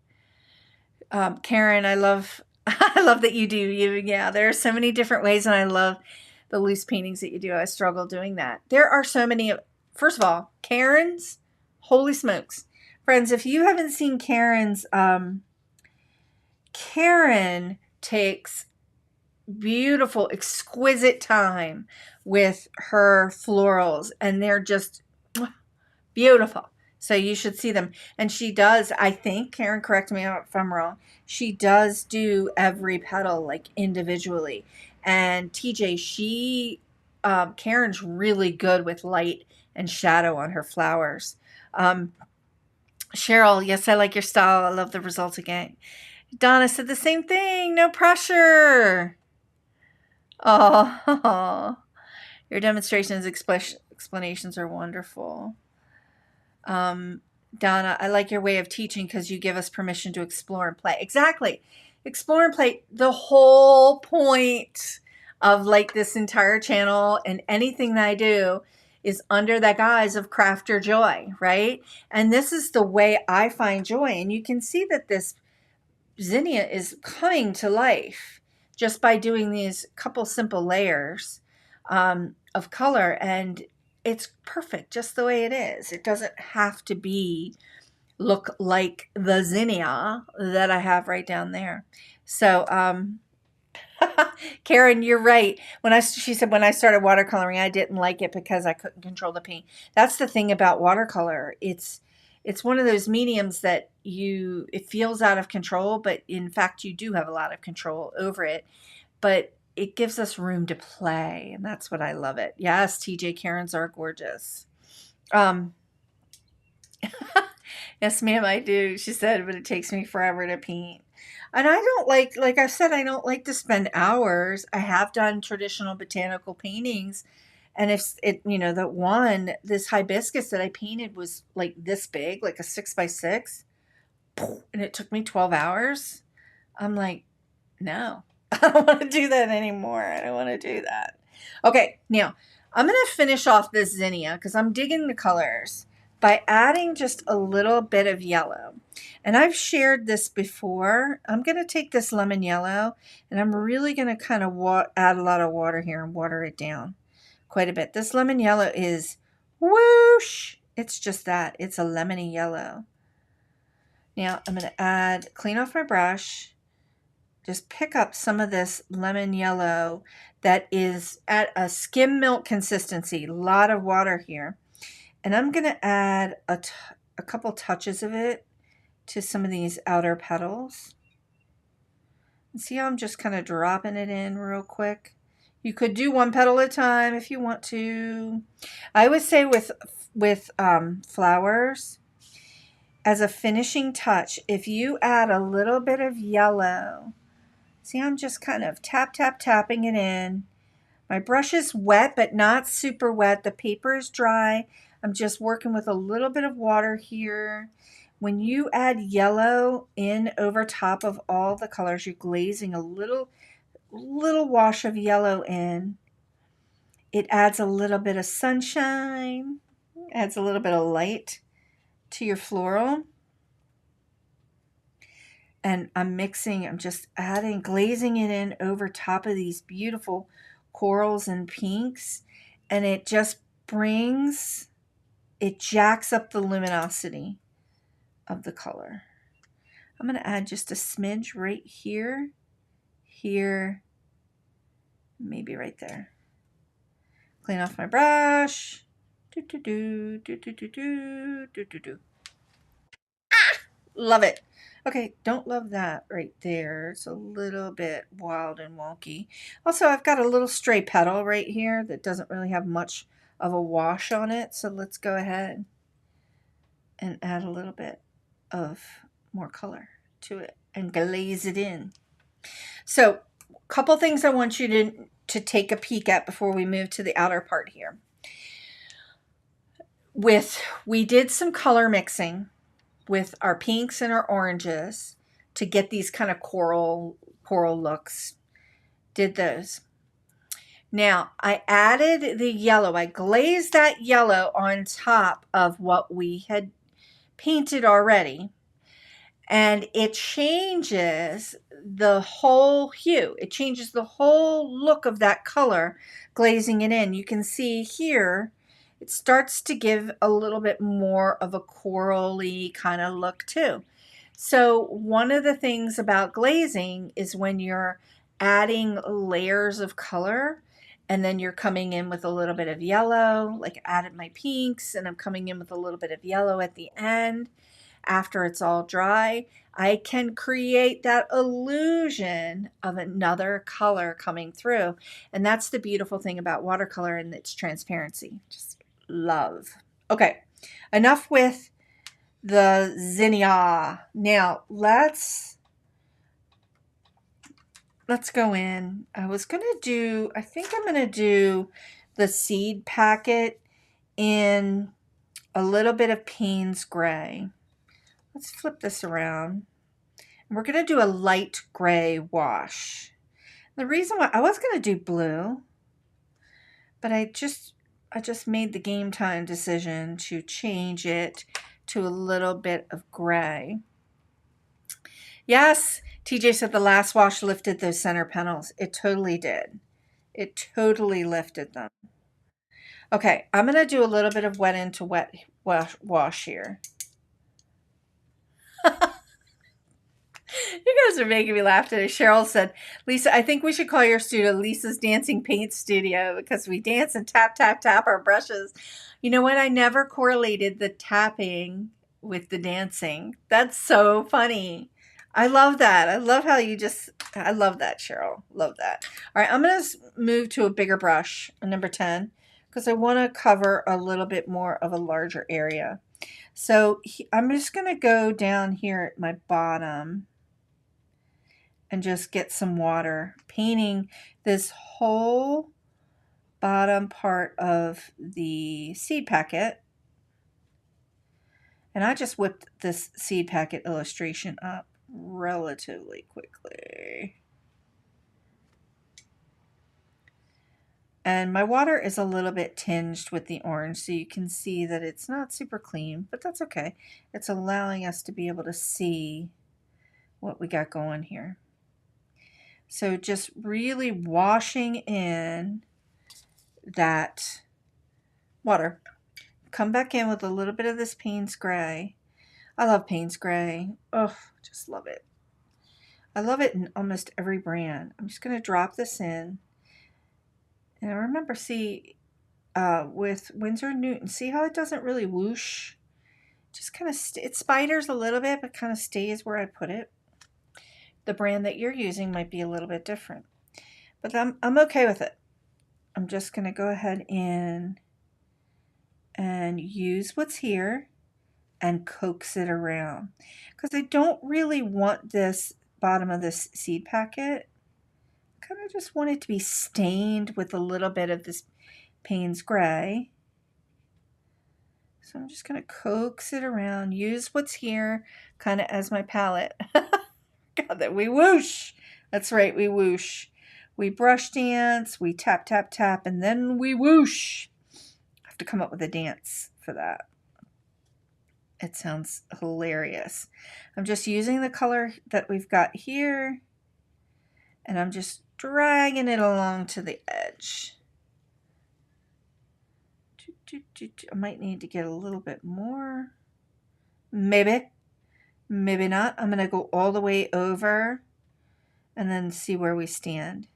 Karen, I love I love that you do. Yeah, there are so many different ways, and I love the loose paintings that you do. I struggle doing that. There are so many. First of all, Karen's, holy smokes. Friends, if you haven't seen Karen's, Karen takes beautiful, exquisite time with her florals, and they're just beautiful. So you should see them. And she does, I think, Karen, correct me if I'm wrong, she does do every petal like individually. And TJ, Karen's really good with light and shadow on her flowers. Cheryl, yes, I like your style. I love the results again. Donna said the same thing. No pressure. Oh, your demonstrations, explanations are wonderful. Donna, I like your way of teaching because you give us permission to explore and play. Exactly. Explore and play. The whole point of like this entire channel and anything that I do is under that guise of craft your joy, right? And this is the way I find joy. And you can see that this zinnia is coming to life just by doing these couple simple layers of color, and it's perfect just the way it is. It doesn't have to look like the zinnia that I have right down there. So Karen, you're right. She said when I started watercoloring, I didn't like it because I couldn't control the paint. That's the thing about watercolor. It's one of those mediums that it feels out of control, but in fact you do have a lot of control over it. But it gives us room to play, and that's what I love it. Yes, TJ, Karens are gorgeous. Yes, ma'am, I do. She said, but it takes me forever to paint. And I don't like I said, I don't like to spend hours. I have done traditional botanical paintings. And if this hibiscus that I painted was like this big, like a 6x6, and it took me 12 hours. I'm like, no, I don't want to do that anymore. I don't want to do that. Okay, now I'm going to finish off this zinnia because I'm digging the colors by adding just a little bit of yellow. And I've shared this before. I'm going to take this lemon yellow and I'm really going to kind of add a lot of water here and water it down quite a bit. This lemon yellow is whoosh. It's just that. It's a lemony yellow. Now I'm going to clean off my brush, just pick up some of this lemon yellow that is at a skim milk consistency, a lot of water here. And I'm going to add a couple touches of it to some of these outer petals. And see how I'm just kind of dropping it in real quick? You could do one petal at a time if you want to. I would say with flowers, as a finishing touch, if you add a little bit of yellow, see, I'm just kind of tapping it in. My brush is wet, but not super wet. The paper is dry. I'm just working with a little bit of water here. When you add yellow in over top of all the colors, you're glazing a little wash of yellow in. It adds a little bit of sunshine, adds a little bit of light to your floral. And I'm mixing, I'm just adding, glazing it in over top of these beautiful corals and pinks. And it just brings, it jacks up the luminosity of the color. I'm going to add just a smidge right here, here, maybe right there. Clean off my brush. Do, do, do, do, do, do, do, do, do, do. Love it. Okay, don't love that right there. It's a little bit wild and wonky. Also, I've got a little stray petal right here that doesn't really have much of a wash on it. So let's go ahead and add a little bit of more color to it and glaze it in. So a couple things I want you to take a peek at before we move to the outer part here. We did some color mixing with our pinks and our oranges to get these kind of coral looks. Did those. Now I added the yellow. I glazed that yellow on top of what we had painted already. And it changes the whole hue. It changes the whole look of that color, glazing it in. You can see here, it starts to give a little bit more of a corally kind of look too. So one of the things about glazing is when you're adding layers of color and then you're coming in with a little bit of yellow, like I added my pinks and I'm coming in with a little bit of yellow at the end. After it's all dry, I can create that illusion of another color coming through. And that's the beautiful thing about watercolor and its transparency. Just love. Okay, enough with the Zinnia. Now let's go in. I think I'm gonna do the seed packet in a little bit of Payne's Gray. Let's flip this around. And we're going to do a light gray wash. The reason why I was going to do blue, but I just made the game time decision to change it to a little bit of gray. Yes, TJ said the last wash lifted those center panels. It totally did. It totally lifted them. Okay, I'm going to do a little bit of wet into wet wash here. You guys are making me laugh today. Cheryl said, Lisa, I think we should call your studio Lisa's Dancing Paint Studio because we dance and tap, tap, tap our brushes. You know what? I never correlated the tapping with the dancing. That's so funny. I love that. I love how I love that, Cheryl. Love that. All right, I'm going to move to a bigger brush, a number 10, because I want to cover a little bit more of a larger area. So I'm just going to go down here at my bottom and just get some water, painting this whole bottom part of the seed packet. And I just whipped this seed packet illustration up relatively quickly. And my water is a little bit tinged with the orange, so you can see that it's not super clean, but that's okay. It's allowing us to be able to see what we got going here. So just really washing in that water. Come back in with a little bit of this Payne's Gray. I love Payne's Gray. Oh, just love it. I love it in almost every brand. I'm just going to drop this in. And remember, see, with Winsor & Newton, see how it doesn't really whoosh? Just kind of, it spiders a little bit, but kind of stays where I put it. The brand that you're using might be a little bit different. But I'm okay with it. I'm just going to go ahead and use what's here and coax it around. Because I don't really want this bottom of this seed packet. I kind of just want it to be stained with a little bit of this Payne's Gray. So I'm just going to coax it around, use what's here kind of as my palette. God, that we whoosh. That's right, we whoosh. We brush dance, we tap, tap, tap, and then we whoosh. I have to come up with a dance for that. It sounds hilarious. I'm just using the color that we've got here, and I'm just dragging it along to the edge. I might need to get a little bit more. Maybe, maybe not. I'm going to go all the way over and then see where we stand.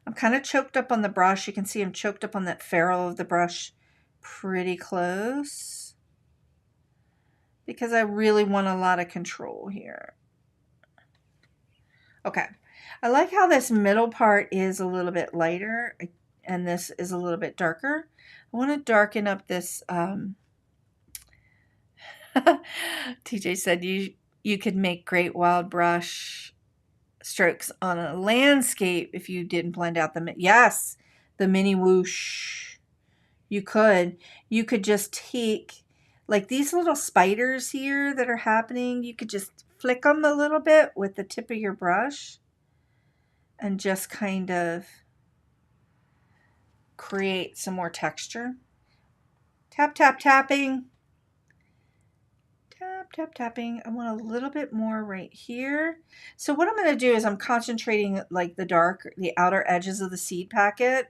I'm kind of choked up on the brush. You can see I'm choked up on that ferrule of the brush pretty close because I really want a lot of control here. Okay, I like how this middle part is a little bit lighter and this is a little bit darker. I want to darken up this. TJ said you could make great wild brush strokes on a landscape if you didn't blend out the mini whoosh. You could just take like these little spiders here that are happening. You could just flick them a little bit with the tip of your brush and just kind of create some more texture. Tap, tap, tapping. Tap, tap, tapping. I want a little bit more right here. So what I'm going to do is I'm concentrating like the outer edges of the seed packet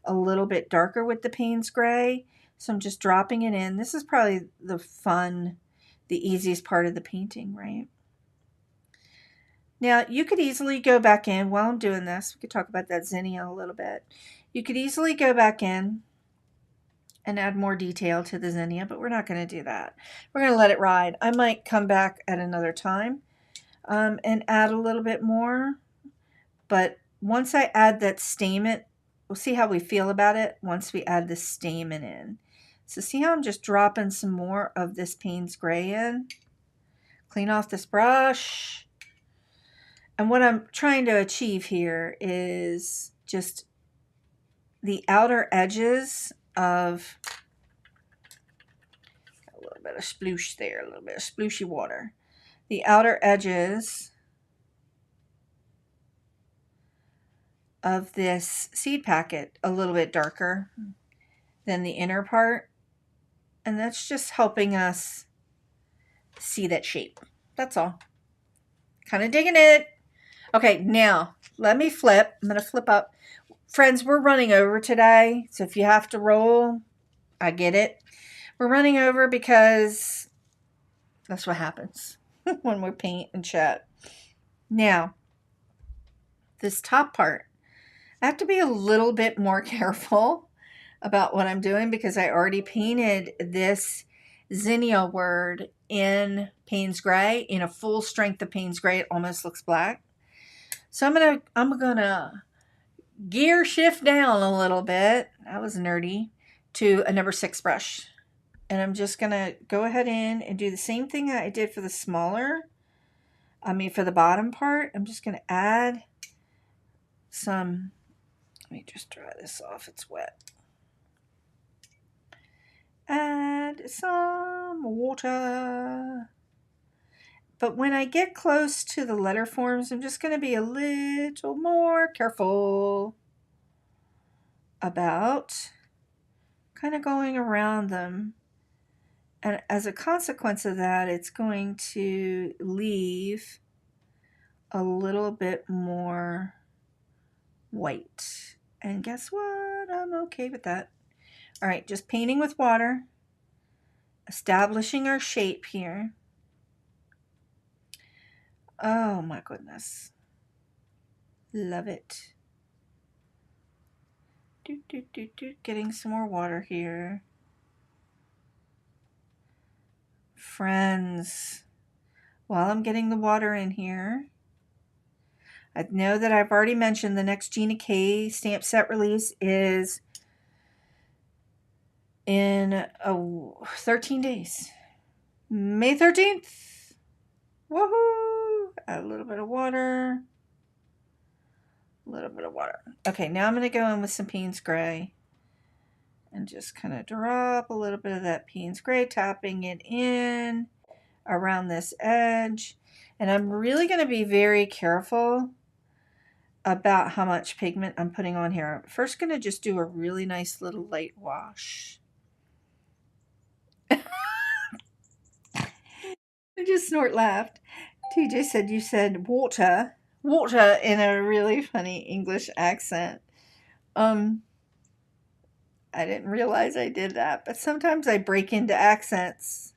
a little bit darker with the Payne's Gray. So I'm just dropping it in. This is probably the easiest part of the painting, right? Now you could easily go back in while I'm doing this. We could talk about that zinnia a little bit. You could easily go back in and add more detail to the zinnia, but we're not going to do that. We're going to let it ride. I might come back at another time and add a little bit more, but once I add that stamen, we'll see how we feel about it once we add the stamen in. So see how I'm just dropping some more of this Payne's Gray in? Clean off this brush. And what I'm trying to achieve here is just the outer edges of a little bit of sploosh there, a little bit of splooshy water. The outer edges of this seed packet a little bit darker than the inner part. And that's just helping us see that shape. That's all. Kind of digging it. Okay, now let me flip. I'm going to flip up. Friends, we're running over today. So if you have to roll, I get it. We're running over because that's what happens when we paint and chat. Now, this top part, I have to be a little bit more careful about what I'm doing because I already painted this zinnia word in Payne's Gray, in a full strength of Payne's Gray. It almost looks black. So I'm gonna gear shift down a little bit. That was nerdy. To a number 6 brush. And I'm just gonna go ahead in and do the same thing I did for the for the bottom part. I'm just gonna add some, let me just dry this off, it's wet. Add some water. But when I get close to the letter forms, I'm just going to be a little more careful about kind of going around them. And as a consequence of that, it's going to leave a little bit more white. And guess what? I'm okay with that. All right, just painting with water, establishing our shape here. Oh my goodness. Love it. Getting some more water here. Friends, while I'm getting the water in here, I know that I've already mentioned the next Gina K stamp set release is in 13 days. May 13th. Woohoo! Add a little bit of water. A little bit of water. Okay, now I'm going to go in with some Payne's Gray and just kind of drop a little bit of that Payne's Gray, tapping it in around this edge. And I'm really going to be very careful about how much pigment I'm putting on here. I'm first going to just do a really nice little light wash. just snort laughed. TJ said you said water. Water in a really funny English accent. I didn't realize I did that, but sometimes I break into accents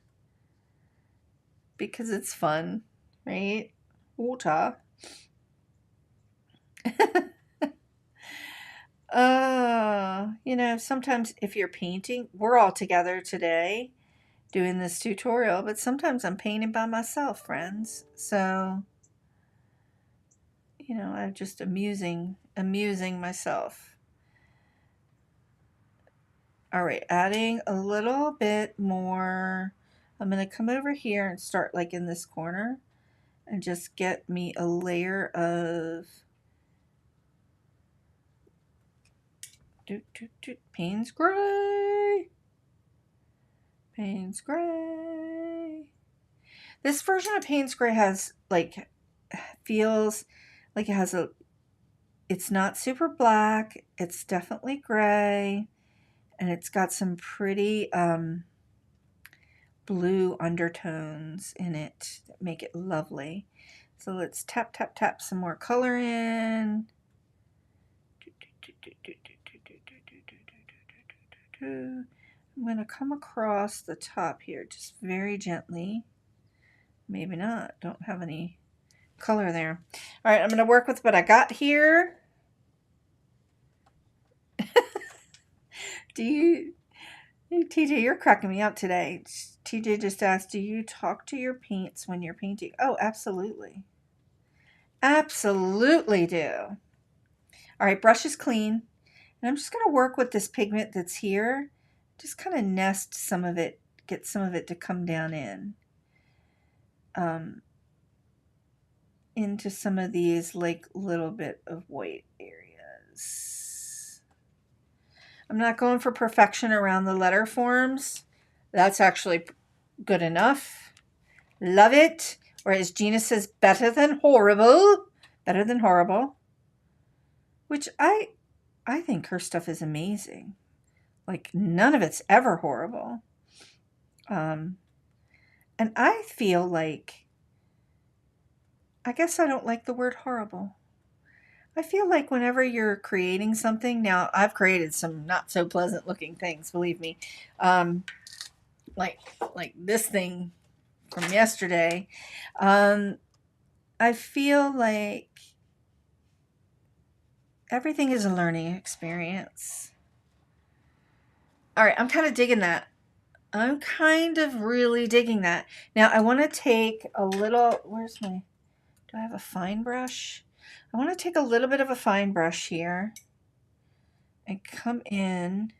because it's fun, right? Water. Sometimes if you're painting, we're all together today doing this tutorial, but sometimes I'm painting by myself, friends. So, I'm just amusing myself. All right, adding a little bit more. I'm going to come over here and start like in this corner and just get me a layer of Payne's Gray. Payne's Gray. This version of Payne's Gray feels like it's not super black. It's definitely gray. And it's got some pretty blue undertones in it that make it lovely. So let's tap, tap, tap some more color in. I'm going to come across the top here just very gently. Maybe not. Don't have any color there. All right, I'm going to work with what I got here. TJ, you're cracking me up today. TJ just asked, do you talk to your paints when you're painting? Oh, absolutely. Absolutely do. All right, brush is clean. And I'm just going to work with this pigment that's here. Just kind of nest some of it, get some of it to come down into some of these like little bit of white areas. I'm not going for perfection around the letter forms. That's actually good enough. Love it. Or as Gina says, better than horrible. Better than horrible. Which I think her stuff is amazing. Like none of it's ever horrible. And I feel like, I guess I don't like the word horrible. I feel like whenever you're creating something, now I've created some not so pleasant looking things, believe me. Like this thing from yesterday. I feel like everything is a learning experience. All right, I'm kind of digging that. I'm kind of really digging that. Now I want to take a little, do I have a fine brush? I want to take a little bit of a fine brush here and come in.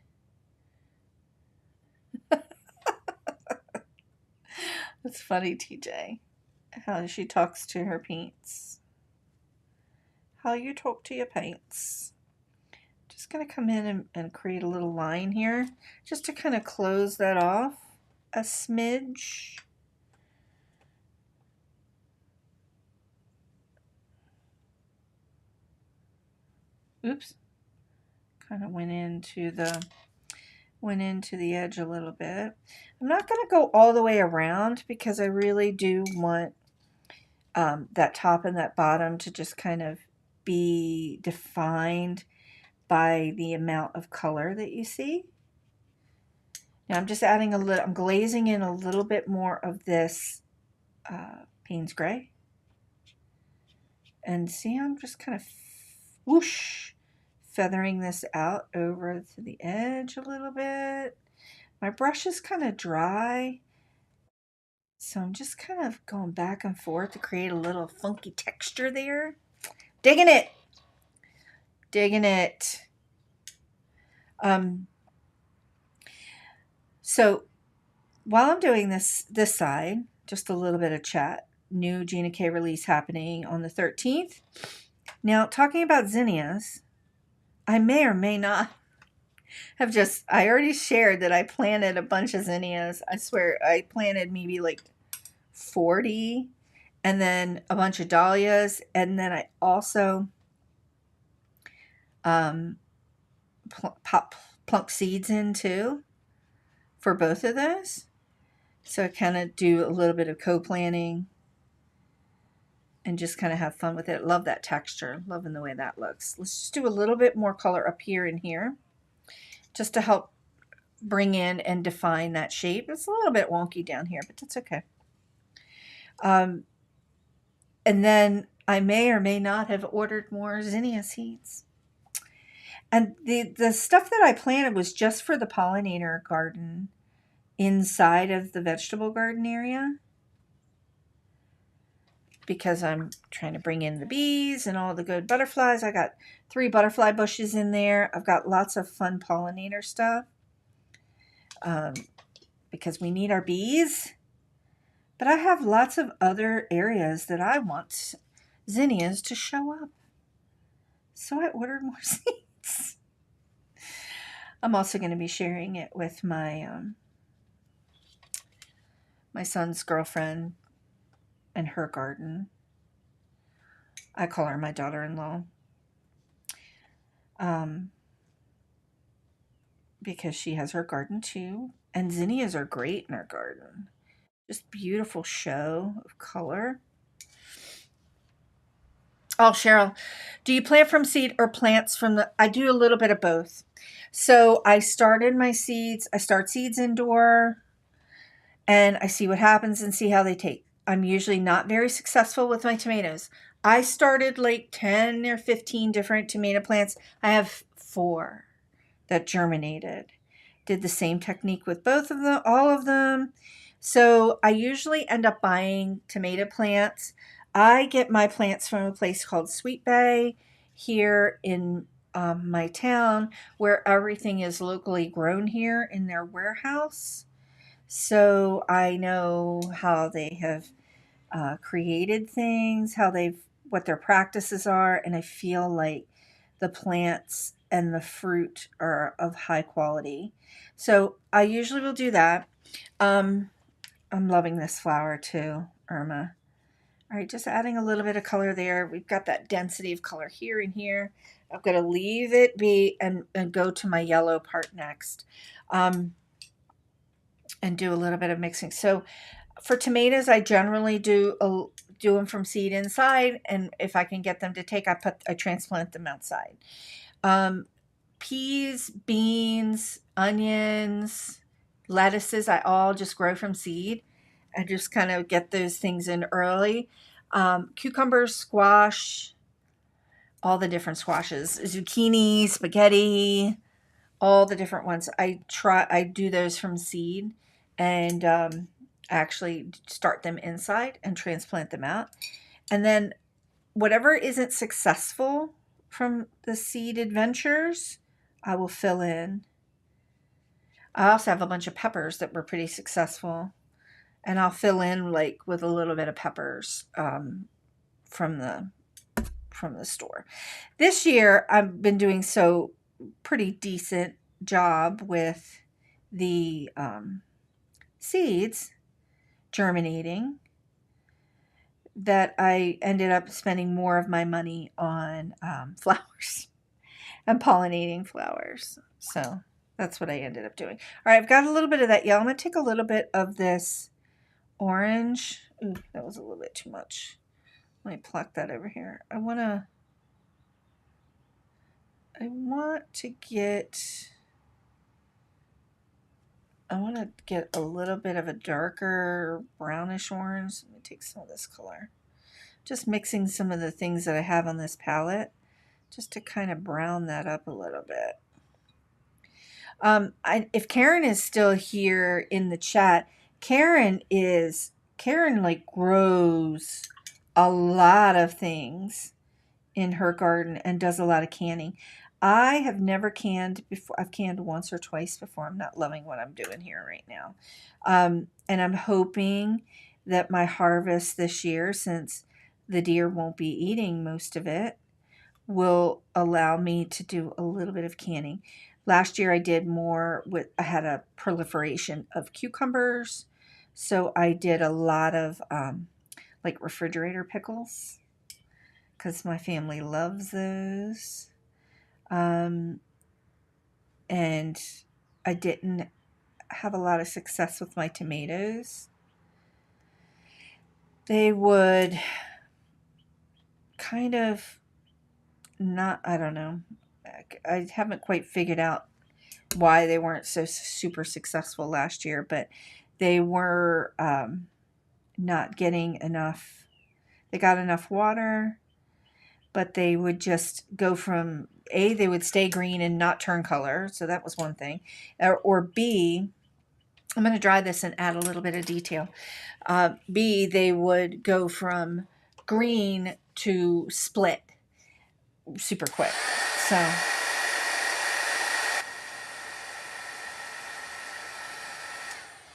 That's funny, TJ, how she talks to her paints. How you talk to your paints. Just going to come in and create a little line here just to kind of close that off a smidge. Oops. Kind of went into the edge a little bit. I'm not going to go all the way around because I really do want that top and that bottom to just kind of be defined by the amount of color that you see. Now I'm just adding I'm glazing in a little bit more of this Payne's Gray. And see, I'm just kind of whoosh, feathering this out over to the edge a little bit. My brush is kind of dry, so I'm just kind of going back and forth to create a little funky texture there. Digging it. Digging it. So while I'm doing this side, just a little bit of chat. New Gina K release happening on the 13th. Now, talking about zinnias, I may or may not have I already shared that I planted a bunch of zinnias. I swear I planted maybe like 40 and then a bunch of dahlias. And then I also plunk seeds in too for both of those. So I kind of do a little bit of co-planting and just kind of have fun with it. Love that texture. Loving the way that looks. Let's just do a little bit more color up here and here just to help bring in and define that shape. It's a little bit wonky down here, but that's okay. And then I may or may not have ordered more zinnia seeds. And the stuff that I planted was just for the pollinator garden inside of the vegetable garden area, because I'm trying to bring in the bees and all the good butterflies. I got 3 butterfly bushes in there. I've got lots of fun pollinator stuff because we need our bees. But I have lots of other areas that I want zinnias to show up. So I ordered more seeds. I'm also going to be sharing it with my my son's girlfriend and her garden. I call her my daughter-in-law because she has her garden too. And zinnias are great in our garden. Just beautiful show of color. Oh, Cheryl, do you plant from seed or plants from the... I do a little bit of both. So I started my seeds. I start seeds indoor and I see what happens and see how they take. I'm usually not very successful with my tomatoes. I started like 10 or 15 different tomato plants. I have 4 that germinated. Did the same technique with both of them, all of them. So I usually end up buying tomato plants. I get my plants from a place called Sweet Bay here in my town, where everything is locally grown here in their warehouse. So I know how they have created things, what their practices are, and I feel like the plants and the fruit are of high quality. So I usually will do that. I'm loving this flower too, Irma. All right, just adding a little bit of color there. We've got that density of color here and here. I'm going to leave it be and go to my yellow part next, and do a little bit of mixing. So for tomatoes, I generally do them from seed inside, and if I can get them to take, I transplant them outside. Peas, beans, onions, lettuces, I all just grow from seed. I just kind of get those things in early. Cucumbers, squash, all the different squashes, zucchini, spaghetti, all the different ones. I do those from seed, and actually start them inside and transplant them out. And then whatever isn't successful from the seed adventures, I will fill in. I also have a bunch of peppers that were pretty successful, and I'll fill in like with a little bit of peppers from the store. This year I've been doing so pretty decent job with the seeds germinating that I ended up spending more of my money on flowers and pollinating flowers. So that's what I ended up doing. All right, I've got a little bit of that yellow. I'm going to take a little bit of this orange. Ooh, that was a little bit too much. Let me pluck that over here. I want to get a little bit of a darker brownish orange. Let me take some of this color. Just mixing some of the things that I have on this palette just to kind of brown that up a little bit. If Karen is still here in the chat, Karen like grows a lot of things in her garden and does a lot of canning. I have never canned before. I've canned once or twice before. I'm not loving what I'm doing here right now. And I'm hoping that my harvest this year, since the deer won't be eating most of it, will allow me to do a little bit of canning. Last year I did more I had a proliferation of cucumbers. So I did a lot of like refrigerator pickles, because my family loves those. And I didn't have a lot of success with my tomatoes. They would kind of not, I don't know. I haven't quite figured out why they weren't so super successful last year, but they were not getting enough. They got enough water, but they would just go from A, they would stay green and not turn color. So that was one thing. Or B, I'm going to dry this and add a little bit of detail. B, they would go from green to split super quick. So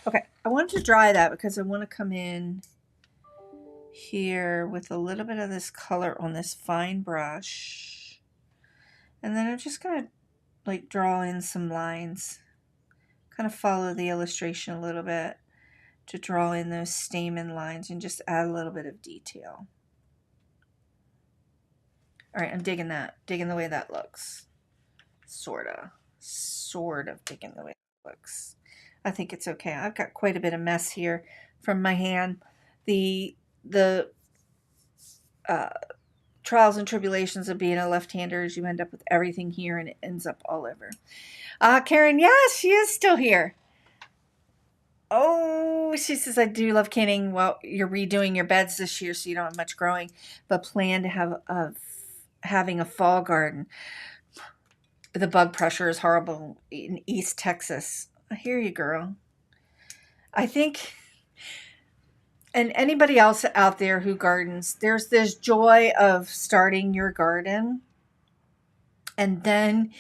okay, I wanted to dry that because I want to come in here with a little bit of this color on this fine brush. And then I'm just going to like draw in some lines, kind of follow the illustration a little bit to draw in those stamen lines and just add a little bit of detail. All right, I'm digging that, digging the way that looks. Sort of digging the way it looks. I think it's okay. I've got quite a bit of mess here from my hand. The trials and tribulations of being a left-hander is you end up with everything here and it ends up all over. Karen, yes, she is still here. Oh, she says, I do love canning. Well, you're redoing your beds this year, so you don't have much growing, but plan to have having a fall garden. The bug pressure is horrible in East Texas. I hear you, girl. I think, and anybody else out there who gardens, there's this joy of starting your garden, and then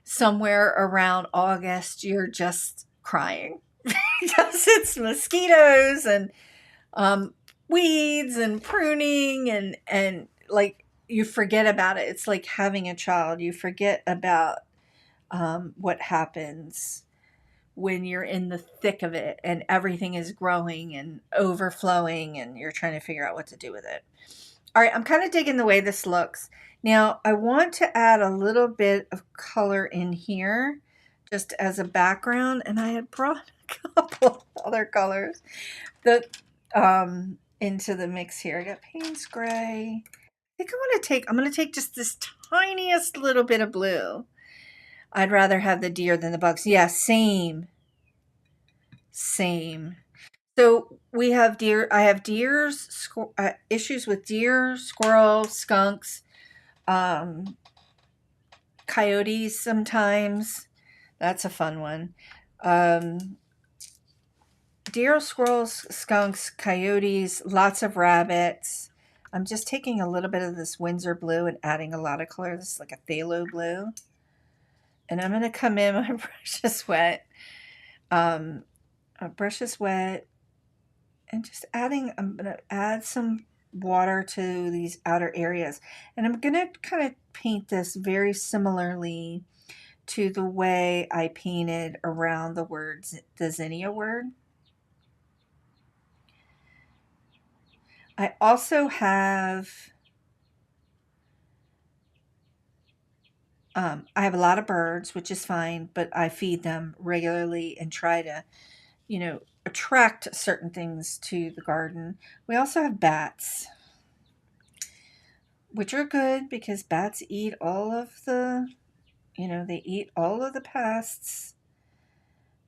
somewhere around August, you're just crying because it's mosquitoes and weeds and pruning and like you forget about it. It's like having a child. You forget about what happens when you're in the thick of it and everything is growing and overflowing and you're trying to figure out what to do with it. All right, I'm kind of digging the way this looks. Now, I want to add a little bit of color in here just as a background, and I had brought a couple of other colors that into the mix here. I got Payne's Gray. I think I'm going to take just this tiniest little bit of blue. I'd rather have the deer than the bugs. Yeah, same. So we have deer. I have deers, issues with deer, squirrels, skunks, coyotes sometimes. That's a fun one. Deer, squirrels, skunks, coyotes, lots of rabbits. I'm just taking a little bit of this Windsor blue and adding a lot of color. This is like a phthalo blue. And I'm going to come in, my brush is wet. My brush is wet. And just adding, I'm going to add some water to these outer areas. And I'm going to kind of paint this very similarly to the way I painted around the words, the zinnia word. I also have, I have a lot of birds, which is fine, but I feed them regularly and try to, attract certain things to the garden. We also have bats, which are good because bats eat all of the, they eat all of the pests,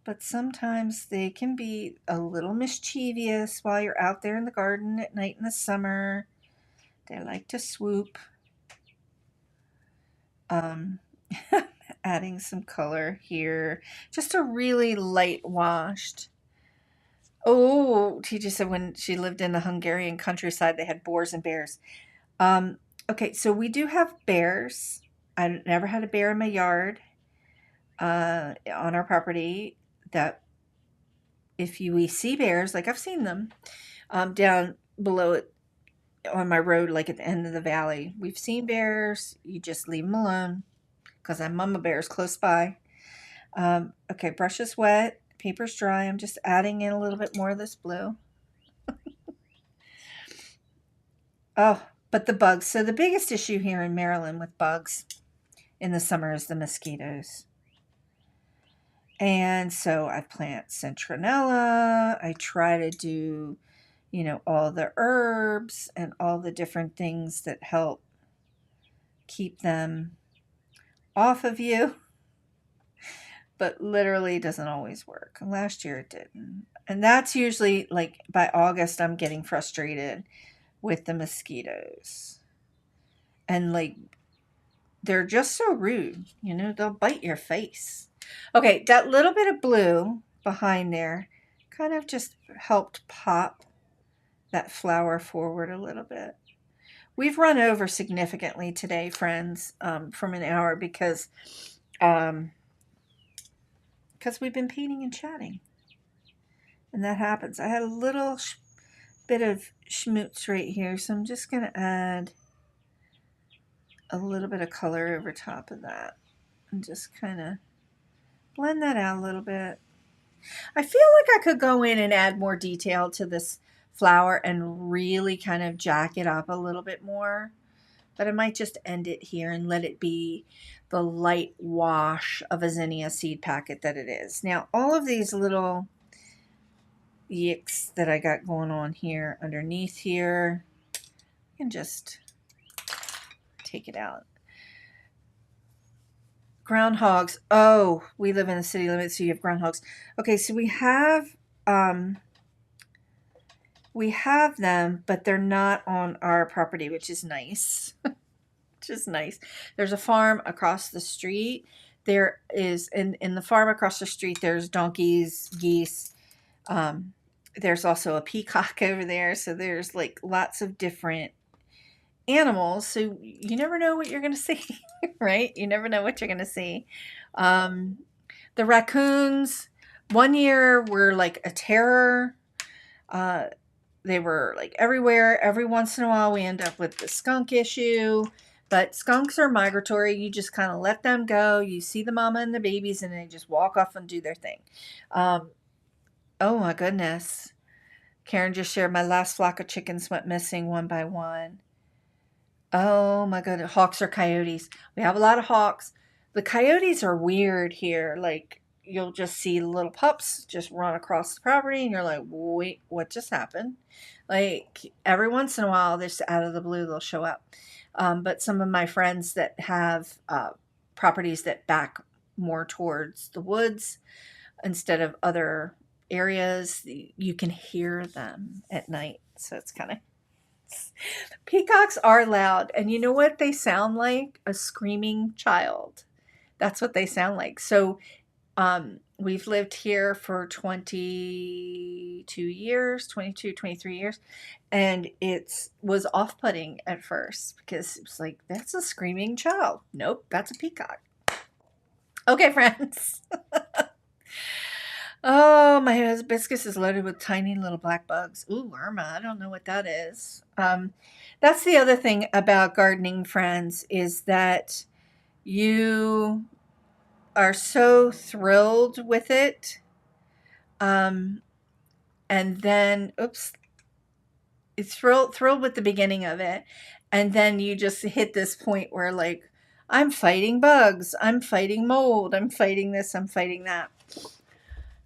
but sometimes they can be a little mischievous while you're out there in the garden at night in the summer. They like to swoop. Adding some color here, just a really light washed. Oh, Teja said when she lived in the Hungarian countryside, they had boars and bears. Okay, so we do have bears. I never had a bear in my yard on our property. That if we see bears, like I've seen them down below it on my road, like at the end of the valley. We've seen bears. You just leave them alone because I'm mama bears close by. Okay, brush is wet. Paper's dry. I'm just adding in a little bit more of this blue. Oh, but the bugs. So the biggest issue here in Maryland with bugs in the summer is the mosquitoes. And so I plant citronella. I try to do, you know, all the herbs and all the different things that help keep them off of you, but literally doesn't always work. Last year it didn't. And that's usually like by August, I'm getting frustrated with the mosquitoes. And like, they're just so rude, you know, they'll bite your face. Okay, that little bit of blue behind there kind of just helped pop that flower forward a little bit. We've run over significantly today, friends, from an hour um, because we've been painting and chatting. And that happens. I had a little bit of schmutz right here, so I'm just going to add a little bit of color over top of that and just kind of blend that out a little bit. I feel like I could go in and add more detail to this flower and really kind of jack it up a little bit more, but I might just end it here and let it be the light wash of a zinnia seed packet that it is. Now, all of these little yicks that I got going on here underneath here, I can just take it out. Groundhogs. Oh, we live in the city limits, so you have groundhogs. Okay, so we have them, but they're not on our property, which is nice. Which is nice. There's a farm across the street. There is in the farm across the street, there's donkeys, geese. There's also a peacock over there. So there's like lots of different animals. So you never know what you're going to see, right? You never know what you're going to see. The raccoons, one year were like a terror. They were like everywhere. Every once in a while, we end up with the skunk issue. But skunks are migratory. You just kind of let them go. You see the mama and the babies, and they just walk off and do their thing. Oh my goodness. Karen just shared my last flock of chickens went missing one by one. Oh my goodness. Hawks or coyotes. We have a lot of hawks. The coyotes are weird here. Like, you'll just see little pups just run across the property, and you're like, wait, what just happened? Like, every once in a while, just out of the blue, they'll show up. But some of my friends that have properties that back more towards the woods instead of other areas, you can hear them at night. So it's kind of. Peacocks are loud. And you know what they sound like? A screaming child. That's what they sound like. So we've lived here for 22 years, 22, 23 years. And it was off-putting at first because it was like, that's a screaming child. Nope, that's a peacock. Okay, friends. Oh, my hibiscus is loaded with tiny little black bugs. Ooh, Irma, I don't know what that is. That's the other thing about gardening, friends, is that you are so thrilled with it. And then, oops, it's thrilled with the beginning of it. And then you just hit this point where like, I'm fighting bugs, I'm fighting mold, I'm fighting this, I'm fighting that.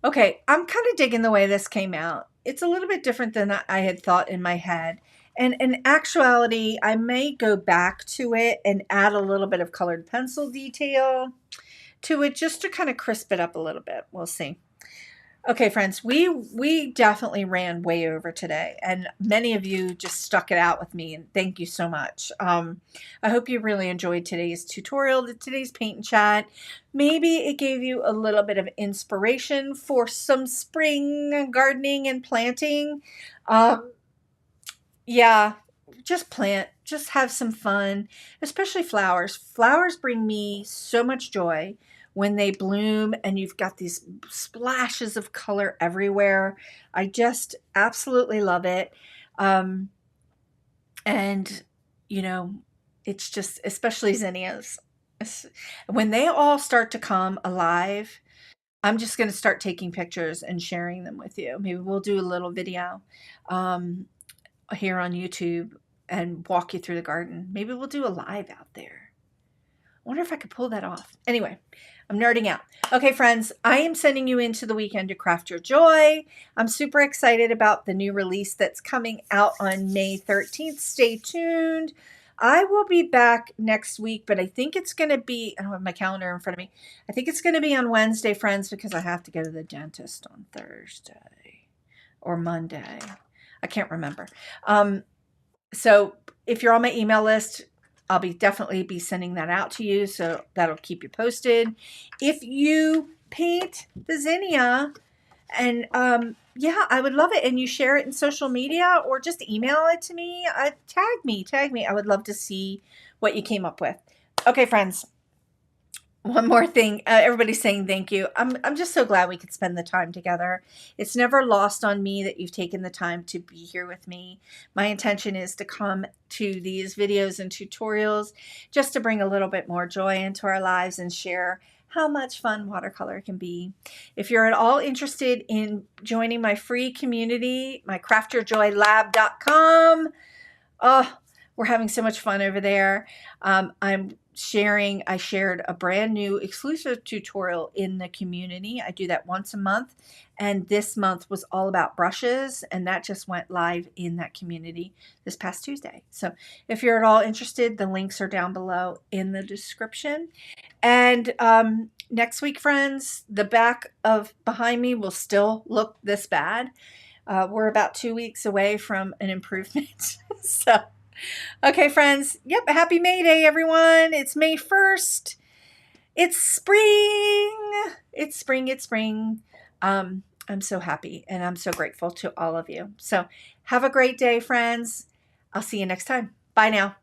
Okay, I'm kind of digging the way this came out. It's a little bit different than I had thought in my head. And in actuality, I may go back to it and add a little bit of colored pencil detail to it just to kind of crisp it up a little bit. We'll see. Okay, friends, we definitely ran way over today, and many of you just stuck it out with me, and thank you so much. I hope you really enjoyed today's tutorial, today's paint and chat. Maybe it gave you a little bit of inspiration for some spring gardening and planting. Yeah, just plant, just have some fun, especially flowers. Flowers bring me so much joy when they bloom and you've got these splashes of color everywhere. I just absolutely love it. Um, and, you know, it's just, especially zinnias, when they all start to come alive, I'm just going to start taking pictures and sharing them with you. Maybe we'll do a little video. Here on YouTube and walk you through the garden. Maybe we'll do a live out there. wonder if I could pull that off. Anyway, I'm nerding out. Okay, friends, I am sending you into the weekend to craft your joy. I'm super excited about the new release that's coming out on May 13th. Stay tuned. I will be back next week, but I think it's going to be, I don't have my calendar in front of me. I think it's going to be on Wednesday, friends, because I have to go to the dentist on Thursday or Monday. I can't remember. So if you're on my email list, I'll definitely be sending that out to you. So that'll keep you posted. If you paint the zinnia and yeah, I would love it. And you share it in social media or just email it to me. Tag me. I would love to see what you came up with. Okay, friends. One more thing, everybody's saying thank you. I'm just so glad we could spend the time together. It's never lost on me that you've taken the time to be here with me. My intention is to come to these videos and tutorials just to bring a little bit more joy into our lives and share how much fun watercolor can be. If you're at all interested in joining my free community, my craftyourjoylab.com, oh, we're having so much fun over there. I shared a brand new exclusive tutorial in the community. I do that once a month, and this month was all about brushes, and that just went live in that community this past Tuesday. So if you're at all interested, the links are down below in the description. And next week, friends, the back of behind me will still look this bad. We're about 2 weeks away from an improvement. So okay, friends. Yep. Happy May Day, everyone. It's May 1st. It's spring. It's spring. I'm so happy and I'm so grateful to all of you. So have a great day, friends. I'll see you next time. Bye now.